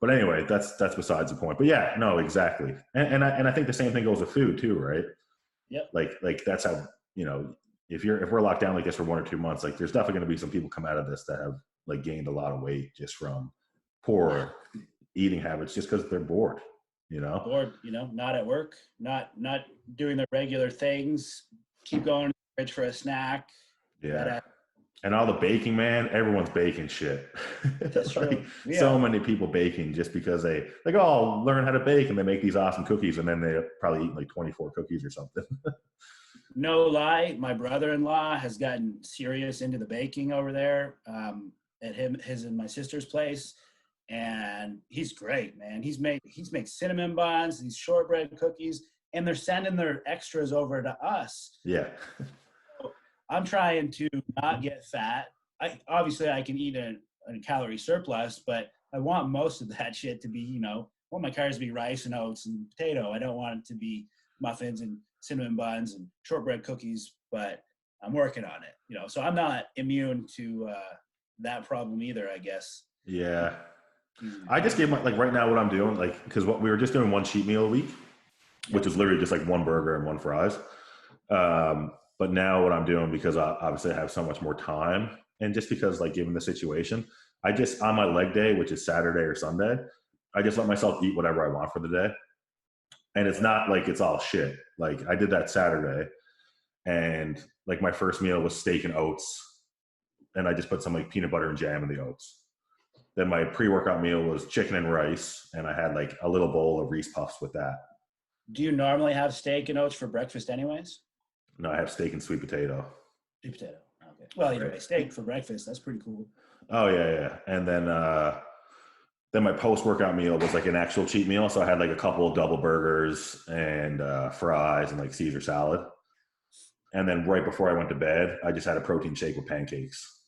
S1: anyway, that's besides the point. But yeah, no, exactly. And I think the same thing goes with food too, right?
S2: Yep.
S1: Like that's how, if we're locked down like this for 1 or 2 months, like there's definitely going to be some people come out of this that have like gained a lot of weight just from poor eating habits, just because they're bored,
S2: bored, not at work, not doing their regular things, keep going to the fridge for a snack.
S1: Yeah. And all the baking, man, everyone's baking shit.
S2: That's true.
S1: Like,
S2: yeah.
S1: So many people baking just because they like, oh, I'll learn how to bake, and they make these awesome cookies, and then they probably eat like 24 cookies or something.
S2: No lie, my brother-in-law has gotten serious into the baking over there at his and my sister's place, and he's great, man. He's made cinnamon buns, these shortbread cookies, and they're sending their extras over to us.
S1: Yeah.
S2: I'm trying to not get fat. I can eat a calorie surplus, but I want most of that shit to be, I want my carbs to be rice and oats and potato. I don't want it to be muffins and cinnamon buns and shortbread cookies, but I'm working on it, so I'm not immune to that problem either, I guess.
S1: Yeah. I just gave like right now what I'm doing, like, because we were just doing one cheat meal a week, which is literally just like one burger and one fries. But now what I'm doing, because I obviously have so much more time, and just because like given the situation, I just on my leg day, which is Saturday or Sunday, I just let myself eat whatever I want for the day. And it's not like it's all shit. Like I did that Saturday, and like my first meal was steak and oats, and I just put some like peanut butter and jam in the oats. Then my pre-workout meal was chicken and rice, and I had like a little bowl of Reese Puffs with that.
S2: Do you normally have steak and oats for breakfast anyways?
S1: No, I have steak and sweet potato.
S2: Sweet potato. Okay. Well, either way, steak for breakfast. That's pretty cool.
S1: Oh yeah. And then my post-workout meal was like an actual cheat meal. So I had like a couple of double burgers and fries and like Caesar salad. And then right before I went to bed, I just had a protein shake with pancakes.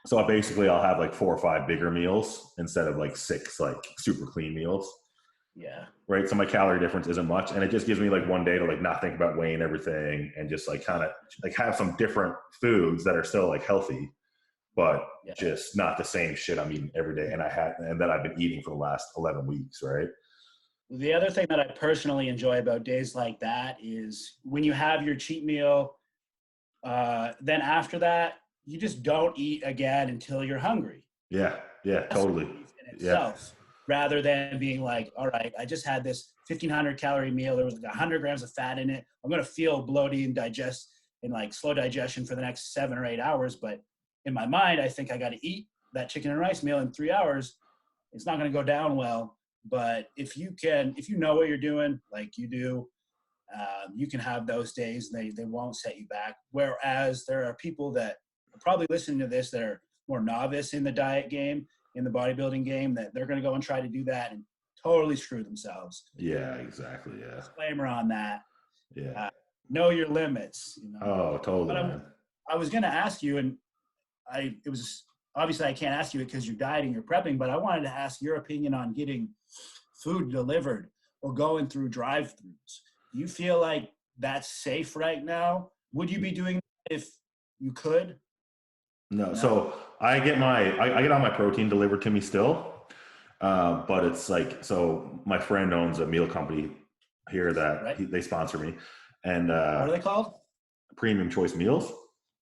S1: So I'll have like 4 or 5 bigger meals instead of like 6 like super clean meals.
S2: Yeah.
S1: Right. So my calorie difference isn't much. And it just gives me like one day to like not think about weighing everything, and just like kind of like have some different foods that are still like healthy, but just not the same shit I'm eating every day. And that I've been eating for the last 11 weeks. Right.
S2: The other thing that I personally enjoy about days like that is when you have your cheat meal, then after that, you just don't eat again until you're hungry.
S1: Yeah. Yeah, totally.
S2: Yeah. Rather than being like, all right, I just had this 1,500 calorie meal. There was like 100 grams of fat in it. I'm going to feel bloated and like slow digestion for the next 7 or 8 hours. But in my mind, I think I got to eat that chicken and rice meal in 3 hours. It's not going to go down well. But if you know what you're doing, like you do, you can have those days. They won't set you back. Whereas there are people that are probably listening to this that are more novice in the diet game, in the bodybuilding game, that they're going to go and try to do that and totally screw themselves.
S1: Yeah, exactly. Yeah.
S2: Disclaimer on that.
S1: Yeah.
S2: Know your limits.
S1: Oh, totally. Man.
S2: I was going to ask you, and it was obviously I can't ask you it because you're dieting, you're prepping, but I wanted to ask your opinion on getting food delivered or going through drive-thrus. Do you feel like that's safe right now? Would you be doing that if you could?
S1: No. So I get all my protein delivered to me still. But it's like, so my friend owns a meal company here that they sponsor me. And
S2: what are they called?
S1: Premium Choice Meals.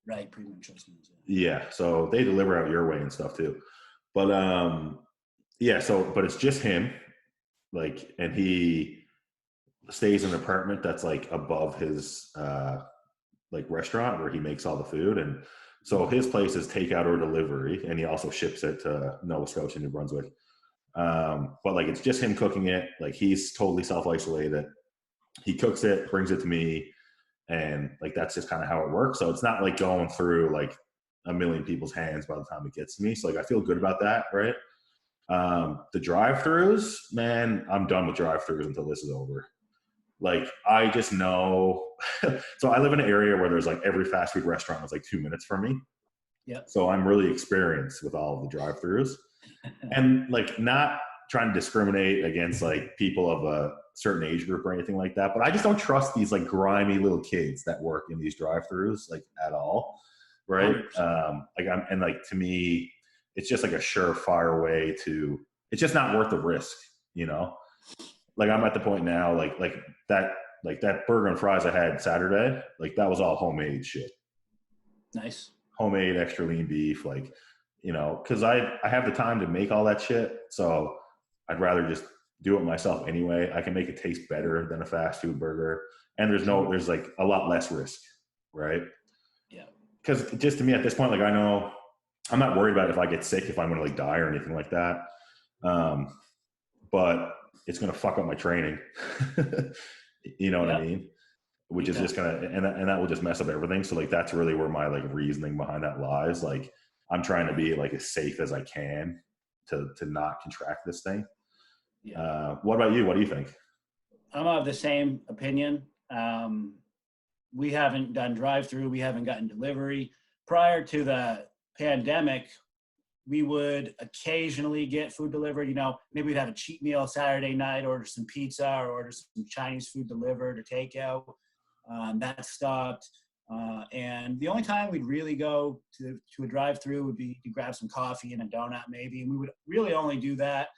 S2: Right, premium choice meals.
S1: Yeah, so they deliver out your way and stuff too. But yeah, so but it's just him, like, and he stays in an apartment that's like above his like restaurant where he makes all the food, and so his place is takeout or delivery, and he also ships it to Nova Scotia, New Brunswick. But like it's just him cooking it. Like he's totally self-isolated. He cooks it, brings it to me, and like that's just kind of how it works. So it's not like going through like a million people's hands by the time it gets to me. So like I feel good about that, right? The drive-throughs, man, I'm done with drive-throughs until this is over. Like I just know. So I live in an area where there's like every fast food restaurant is like 2 minutes from me.
S2: Yep.
S1: So I'm really experienced with all of the drive-throughs, and like not trying to discriminate against like people of a certain age group or anything like that. But I just don't trust these like grimy little kids that work in these drive-throughs like at all, right? And like to me, it's just like a surefire way to. It's just not worth the risk, you know. Like I'm at the point now, like that burger and fries I had Saturday, like that was all homemade shit.
S2: Nice.
S1: Homemade extra lean beef, like, you know, because I have the time to make all that shit. So I'd rather just do it myself anyway. I can make it taste better than a fast food burger. And there's like a lot less risk, right?
S2: Yeah.
S1: Because just to me at this point, like I know I'm not worried about if I get sick, if I'm gonna like die or anything like that. But it's gonna fuck up my training. You know what I mean? Which is just gonna and that will just mess up everything. So like that's really where my like reasoning behind that lies. Like I'm trying to be like as safe as I can to not contract this thing.
S2: Yeah.
S1: What about you? What do you think?
S2: I'm of the same opinion. We haven't done drive-through. We haven't gotten delivery. Prior to the pandemic, we would occasionally get food delivered. You know, maybe we'd have a cheat meal Saturday night, order some pizza or order some Chinese food delivered or takeout. That stopped. And the only time we'd really go to a drive-through would be to grab some coffee and a donut maybe. And we would really only do that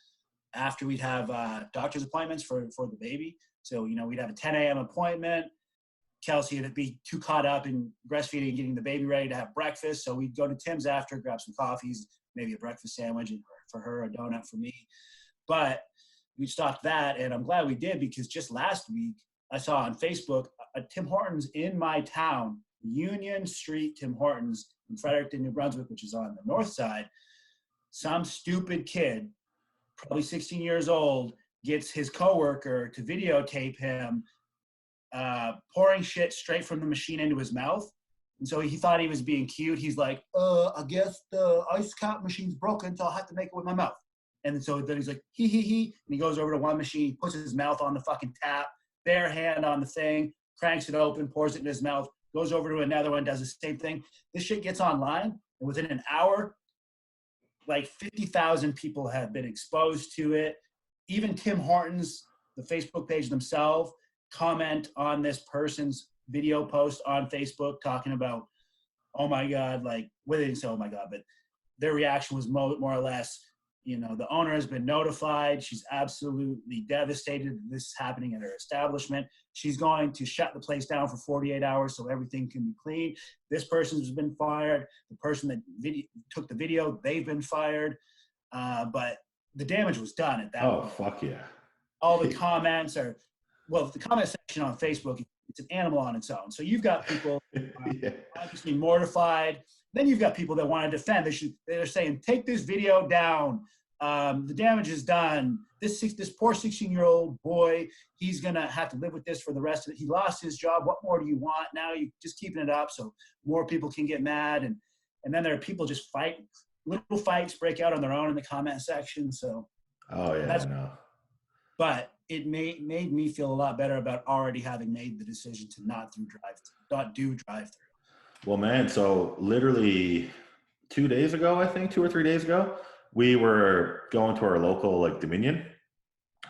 S2: after we'd have doctor's appointments for the baby. So, you know, we'd have a 10 a.m. appointment. Kelsey would be too caught up in breastfeeding and getting the baby ready to have breakfast. So we'd go to Tim's after, grab some coffees, maybe a breakfast sandwich, and for her, a donut for me. But we stopped that, and I'm glad we did because just last week I saw on Facebook a Tim Hortons in my town, Union Street Tim Hortons in Fredericton, New Brunswick, which is on the north side. Some stupid kid, probably 16 years old, gets his coworker to videotape him pouring shit straight from the machine into his mouth. And so he thought he was being cute. He's like, I guess the ice cap machine's broken, so I'll have to make it with my mouth. And so then he's like, he. And he goes over to one machine, puts his mouth on the fucking tap, bare hand on the thing, cranks it open, pours it in his mouth, goes over to another one, does the same thing. This shit gets online, and within an hour, like 50,000 people have been exposed to it. Even Tim Hortons, the Facebook page themselves, comment on this person's video post on Facebook talking about, oh my God, like, well, they didn't say, oh my God, but their reaction was more or less, you know, the owner has been notified. She's absolutely devastated that this is happening at her establishment. She's going to shut the place down for 48 hours so everything can be clean. This person's been fired. The person that took the video, they've been fired. But the damage was done at that point.
S1: Oh, fuck yeah.
S2: All the comments are, well, the comment section on Facebook, it's an animal on its own. So you've got people obviously mortified. Then you've got people that want to defend. They're saying, take this video down. The damage is done. This poor 16-year-old boy, he's going to have to live with this for the rest of it. He lost his job. What more do you want? Now you're just keeping it up so more people can get mad. And then there are people just fighting. Little fights break out on their own in the comment section. So,
S1: oh yeah, I know.
S2: But it made me feel a lot better about already having made the decision to not do drive-through.
S1: Well, man, so literally 2 days ago, I think 2 or 3 days ago, we were going to our local like Dominion,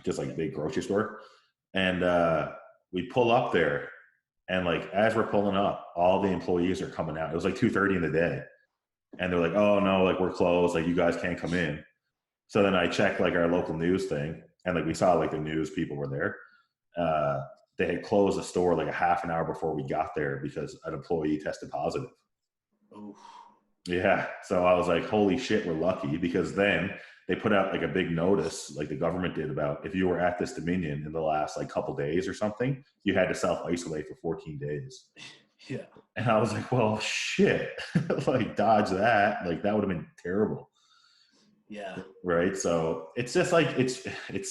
S1: just like big grocery store, and we pull up there, and like as we're pulling up, all the employees are coming out. It was like 2:30 in the day, and they're like, "Oh no, like we're closed, like you guys can't come in." So then I checked like our local news thing, and like we saw like the news people were there. They had closed the store like a half an hour before we got there because an employee tested positive.
S2: Oh,
S1: Yeah. So I was like, holy shit, we're lucky, because then they put out like a big notice, like the government did, about if you were at this Dominion in the last like couple days or something, you had to self-isolate for 14 days.
S2: yeah.
S1: And I was like, well, shit, like dodge that. Like that would have been terrible.
S2: Yeah.
S1: Right. So it's just like, it's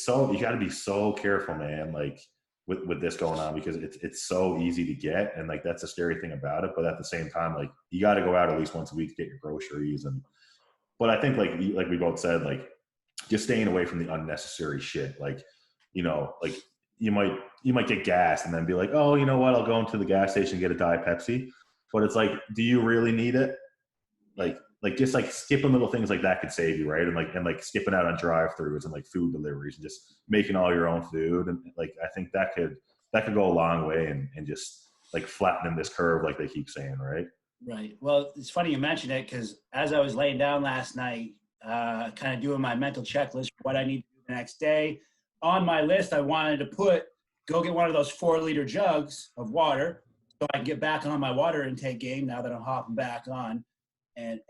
S1: so, you got to be so careful, man. Like with this going on, because it's so easy to get. And like, that's the scary thing about it. But at the same time, like you got to go out at least once a week to get your groceries. But I think like we both said, like just staying away from the unnecessary shit. Like, like you might get gas and then be like, oh, you know what? I'll go into the gas station and get a Diet Pepsi. But it's like, do you really need it?
S2: Yeah.
S1: Like just like skipping little things like that could save you, right? And skipping out on drive-throughs and like food deliveries and just making all your own food. And like I think that could go a long way and just like flattening this curve, like they keep saying, right?
S2: Right. Well, it's funny you mentioned it because as I was laying down last night, kind of doing my mental checklist for what I need to do the next day, on my list, I wanted to go get one of those 4-liter jugs of water so I can get back on my water intake game now that I'm hopping back on and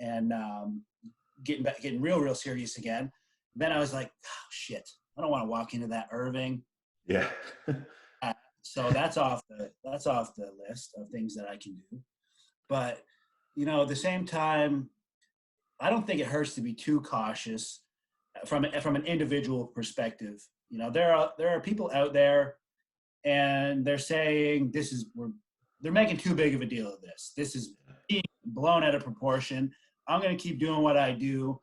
S2: getting real serious again. Then I was like, oh, shit, I don't want to walk into that Irving.
S1: Yeah.
S2: So that's off the list of things that I can do. But at the same time, I don't think it hurts to be too cautious from an individual perspective. There are people out there, and they're saying they're making too big of a deal of this. This is being blown out of proportion. I'm going to keep doing what I do,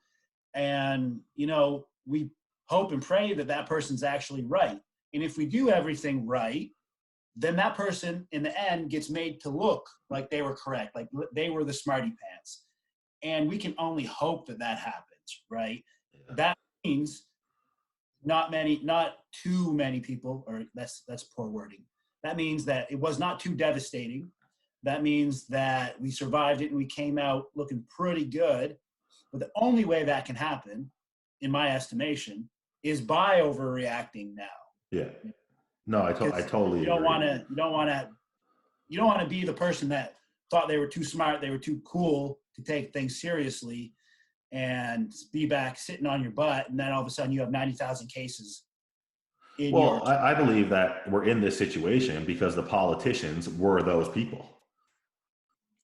S2: and we hope and pray that that person's actually right. And if we do everything right, then that person in the end gets made to look like they were correct, like they were the smarty pants. And we can only hope that that happens, right? Yeah. That means not too many people, or that's poor wording. That means that it was not too devastating. That means that we survived it and we came out looking pretty good. But the only way that can happen, in my estimation, is by overreacting now.
S1: Yeah. No, I totally.
S2: You don't want to be the person that thought they were too smart, they were too cool to take things seriously, and be back sitting on your butt, and then all of a sudden you have 90,000 cases.
S1: I believe that we're in this situation because the politicians were those people.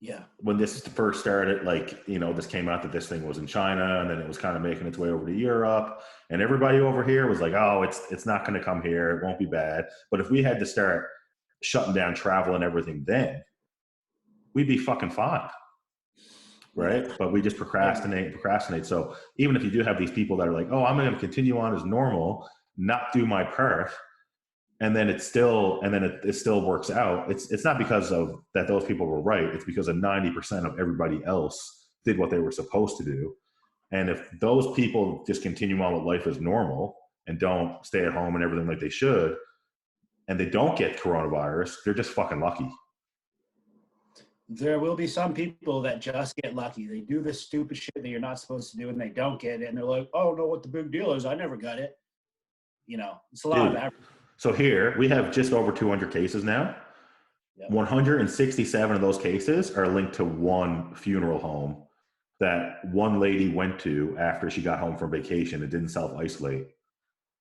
S2: Yeah.
S1: When this first started, this came out that this thing was in China, and then it was kind of making its way over to Europe, and everybody over here was like, oh, it's not going to come here. It won't be bad. But if we had to start shutting down travel and everything, then we'd be fucking fine. Right. But we just procrastinate. So even if you do have these people that are like, oh, I'm going to continue on as normal, not do my part, and then it still works out. It's not because of that those people were right. It's because of 90% of everybody else did what they were supposed to do. And if those people just continue on with life as normal and don't stay at home and everything like they should, and they don't get coronavirus, they're just fucking lucky.
S2: There will be some people that just get lucky. They do this stupid shit that you're not supposed to do, and they don't get it. And they're like, oh, no, what the big deal is. I never got it. It's a lot of average.
S1: So here we have just over 200 cases now. Yep. 167 of those cases are linked to one funeral home that one lady went to after she got home from vacation and didn't self-isolate.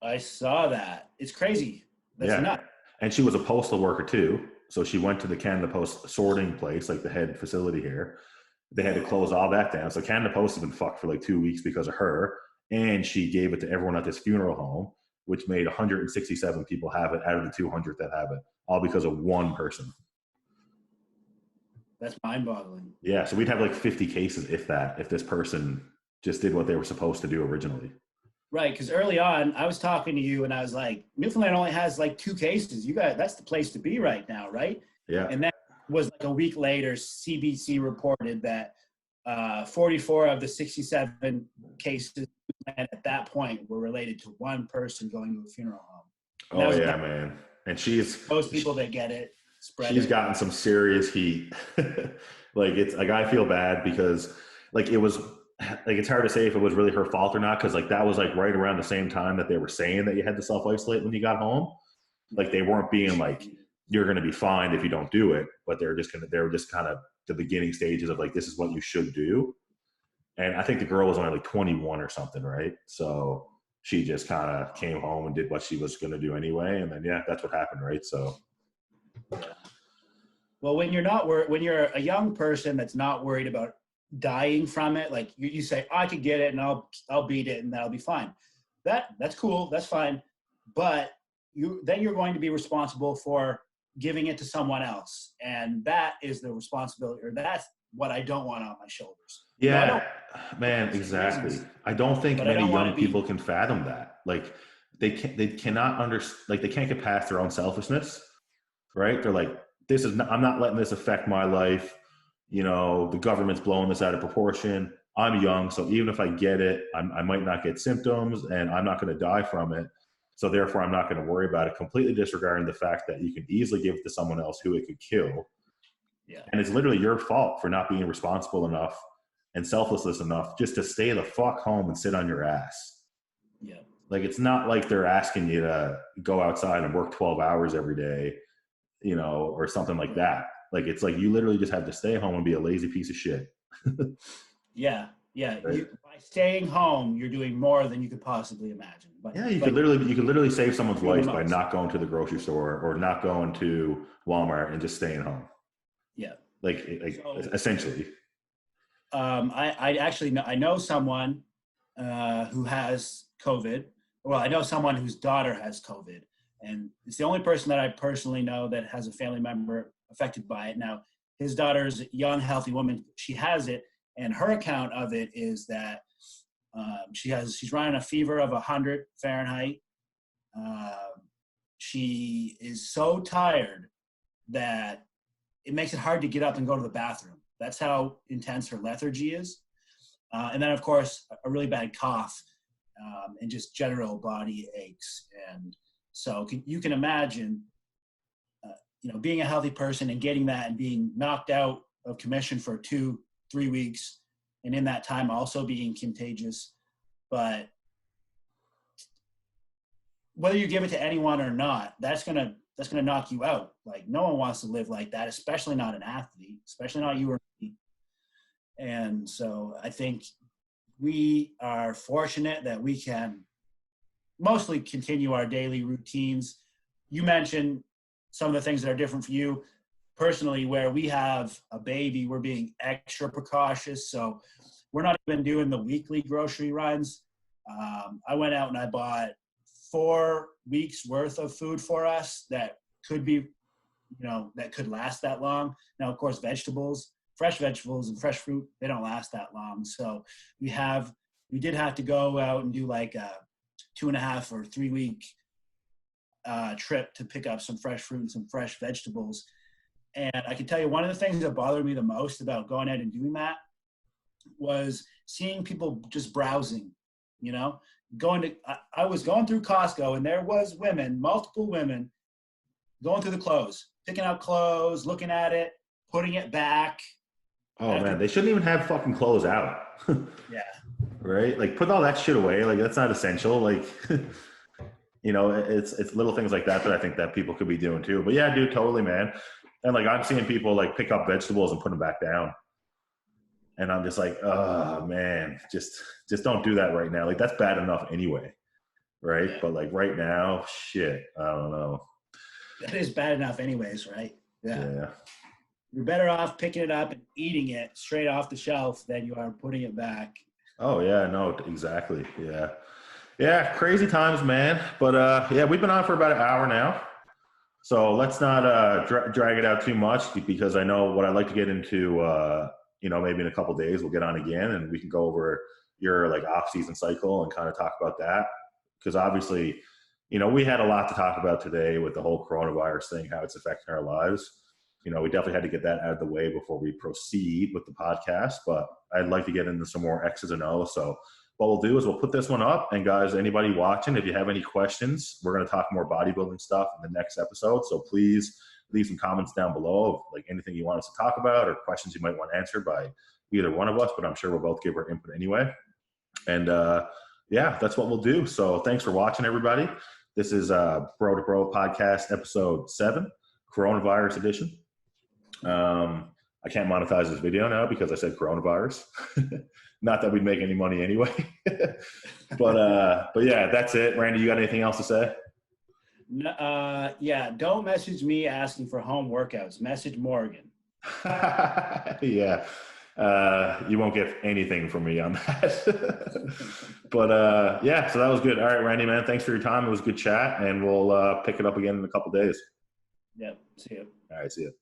S2: I saw that. It's crazy. That's nuts.
S1: And she was a postal worker too. So she went to the Canada Post sorting place, like the head facility here. They had to close all that down. So Canada Post has been fucked for like 2 weeks because of her. And she gave it to everyone at this funeral home, which made 167 people have it out of the 200 that have it, all because of one person.
S2: That's mind-boggling.
S1: Yeah, so we'd have like 50 cases, if this person just did what they were supposed to do originally.
S2: Right, because early on, I was talking to you, and I was like, Newfoundland only has like 2 cases. That's the place to be right now, right?
S1: Yeah.
S2: And that was like a week later, CBC reported that 44 of the 67 cases at that point were related to one person going to a funeral home.
S1: Oh, yeah, man. And
S2: those people that get it.
S1: She's gotten some serious heat. I feel bad because it was it's hard to say if it was really her fault or not, because that was right around the same time that they were saying that you had to self-isolate when you got home. They weren't being like, you're going to be fine if you don't do it, but they were just kind of the beginning stages of like, this is what you should do. And I think the girl was only like 21 or something, right? So she just kind of came home and did what she was going to do anyway. And then, yeah, that's what happened, right? So.
S2: Yeah. Well, when you're a young person that's not worried about dying from it, like you say, I could get it and I'll beat it and that'll be fine. That's cool. That's fine. But then you're going to be responsible for giving it to someone else. And that is the responsibility, or that's what I don't want on my shoulders.
S1: Yeah, man, exactly. I don't think many young people can fathom that. Like they cannot like they can't get past their own selfishness, right? They're like, I'm not letting this affect my life. The government's blowing this out of proportion. I'm young, so even if I get it, I might not get symptoms and I'm not going to die from it. So therefore, I'm not going to worry about it, completely disregarding the fact that you can easily give it to someone else who it could kill.
S2: Yeah.
S1: And it's literally your fault for not being responsible enough and selfless enough just to stay the fuck home and sit on your ass.
S2: Yeah.
S1: Like, it's not like they're asking you to go outside and work 12 hours every day, or something like that. Like, it's like you literally just have to stay home and be a lazy piece of shit.
S2: Yeah. Yeah.
S1: Right?
S2: By staying home, you're doing more than you could possibly imagine. But
S1: yeah, you could literally save someone's life by not going to the grocery store or not going to Walmart and just staying home.
S2: Yeah.
S1: Like essentially.
S2: I know someone who has COVID. Well, I know someone whose daughter has COVID, and it's the only person that I personally know that has a family member affected by it. Now, his daughter's a young, healthy woman. She has it, and her account of it is that she's running a fever of 100 Fahrenheit. She is so tired that it makes it hard to get up and go to the bathroom. That's how intense her lethargy is. And then, of course, a really bad cough and just general body aches. And so you can imagine, being a healthy person and getting that and being knocked out of commission for 2-3 weeks, and in that time also being contagious. But whether you give it to anyone or not, that's gonna knock you out. Like, no one wants to live like that, especially not an athlete, especially not you or me. And so I think we are fortunate that we can mostly continue our daily routines. You mentioned some of the things that are different for you personally. Where we have a baby, we're being extra precautious. So we're not even doing the weekly grocery runs. I went out and I bought 4 weeks worth of food for us that could be, that could last that long. Now, of course, fresh vegetables and fresh fruit, they don't last that long. So we did have to go out and do like a 2.5 or 3 week trip to pick up some fresh fruit and some fresh vegetables. And I can tell you, one of the things that bothered me the most about going out and doing that was seeing people just browsing, I was going through Costco and there was multiple women going through the clothes, picking out clothes, looking at it, putting it back.
S1: Oh man, they shouldn't even have fucking clothes out.
S2: Yeah.
S1: Right? Like, put all that shit away. Like, that's not essential. Like, it's little things like that I think that people could be doing too. But yeah, dude, totally, man. And like, I'm seeing people like pick up vegetables and put them back down. And I'm just like, oh man, just don't do that right now. Like, that's bad enough anyway. Right. Yeah. But like right now, shit, I don't know.
S2: That is bad enough anyways, right?
S1: Yeah.
S2: You're better off picking it up and eating it straight off the shelf than you are putting it back.
S1: Oh yeah, no, exactly. Yeah. Yeah. Crazy times, man. But yeah, we've been on for about an hour now. So let's not drag it out too much, because I know what I'd like to get into, maybe in a couple of days we'll get on again and we can go over your like off-season cycle and kind of talk about that. Because obviously, we had a lot to talk about today with the whole coronavirus thing, how it's affecting our lives. We definitely had to get that out of the way before we proceed with the podcast, but I'd like to get into some more X's and O's. So what we'll do is we'll put this one up, and guys, anybody watching, if you have any questions, we're going to talk more bodybuilding stuff in the next episode. So please leave some comments down below of like anything you want us to talk about or questions you might want answered by either one of us, but I'm sure we'll both give our input anyway. And yeah, that's what we'll do. So thanks for watching, everybody. This is BRO2PRO podcast episode 7, coronavirus edition. I can't monetize this video now because I said coronavirus. Not that we'd make any money anyway. But yeah, that's it. Randy, you got anything else to say?
S2: Yeah, don't message me asking for home workouts. Message Morgan.
S1: Yeah. You won't get anything from me on that. But yeah, so that was good. All right, Randy, man, thanks for your time. It was a good chat, and we'll pick it up again in a couple days.
S2: Yep. See you.
S1: All right, see you.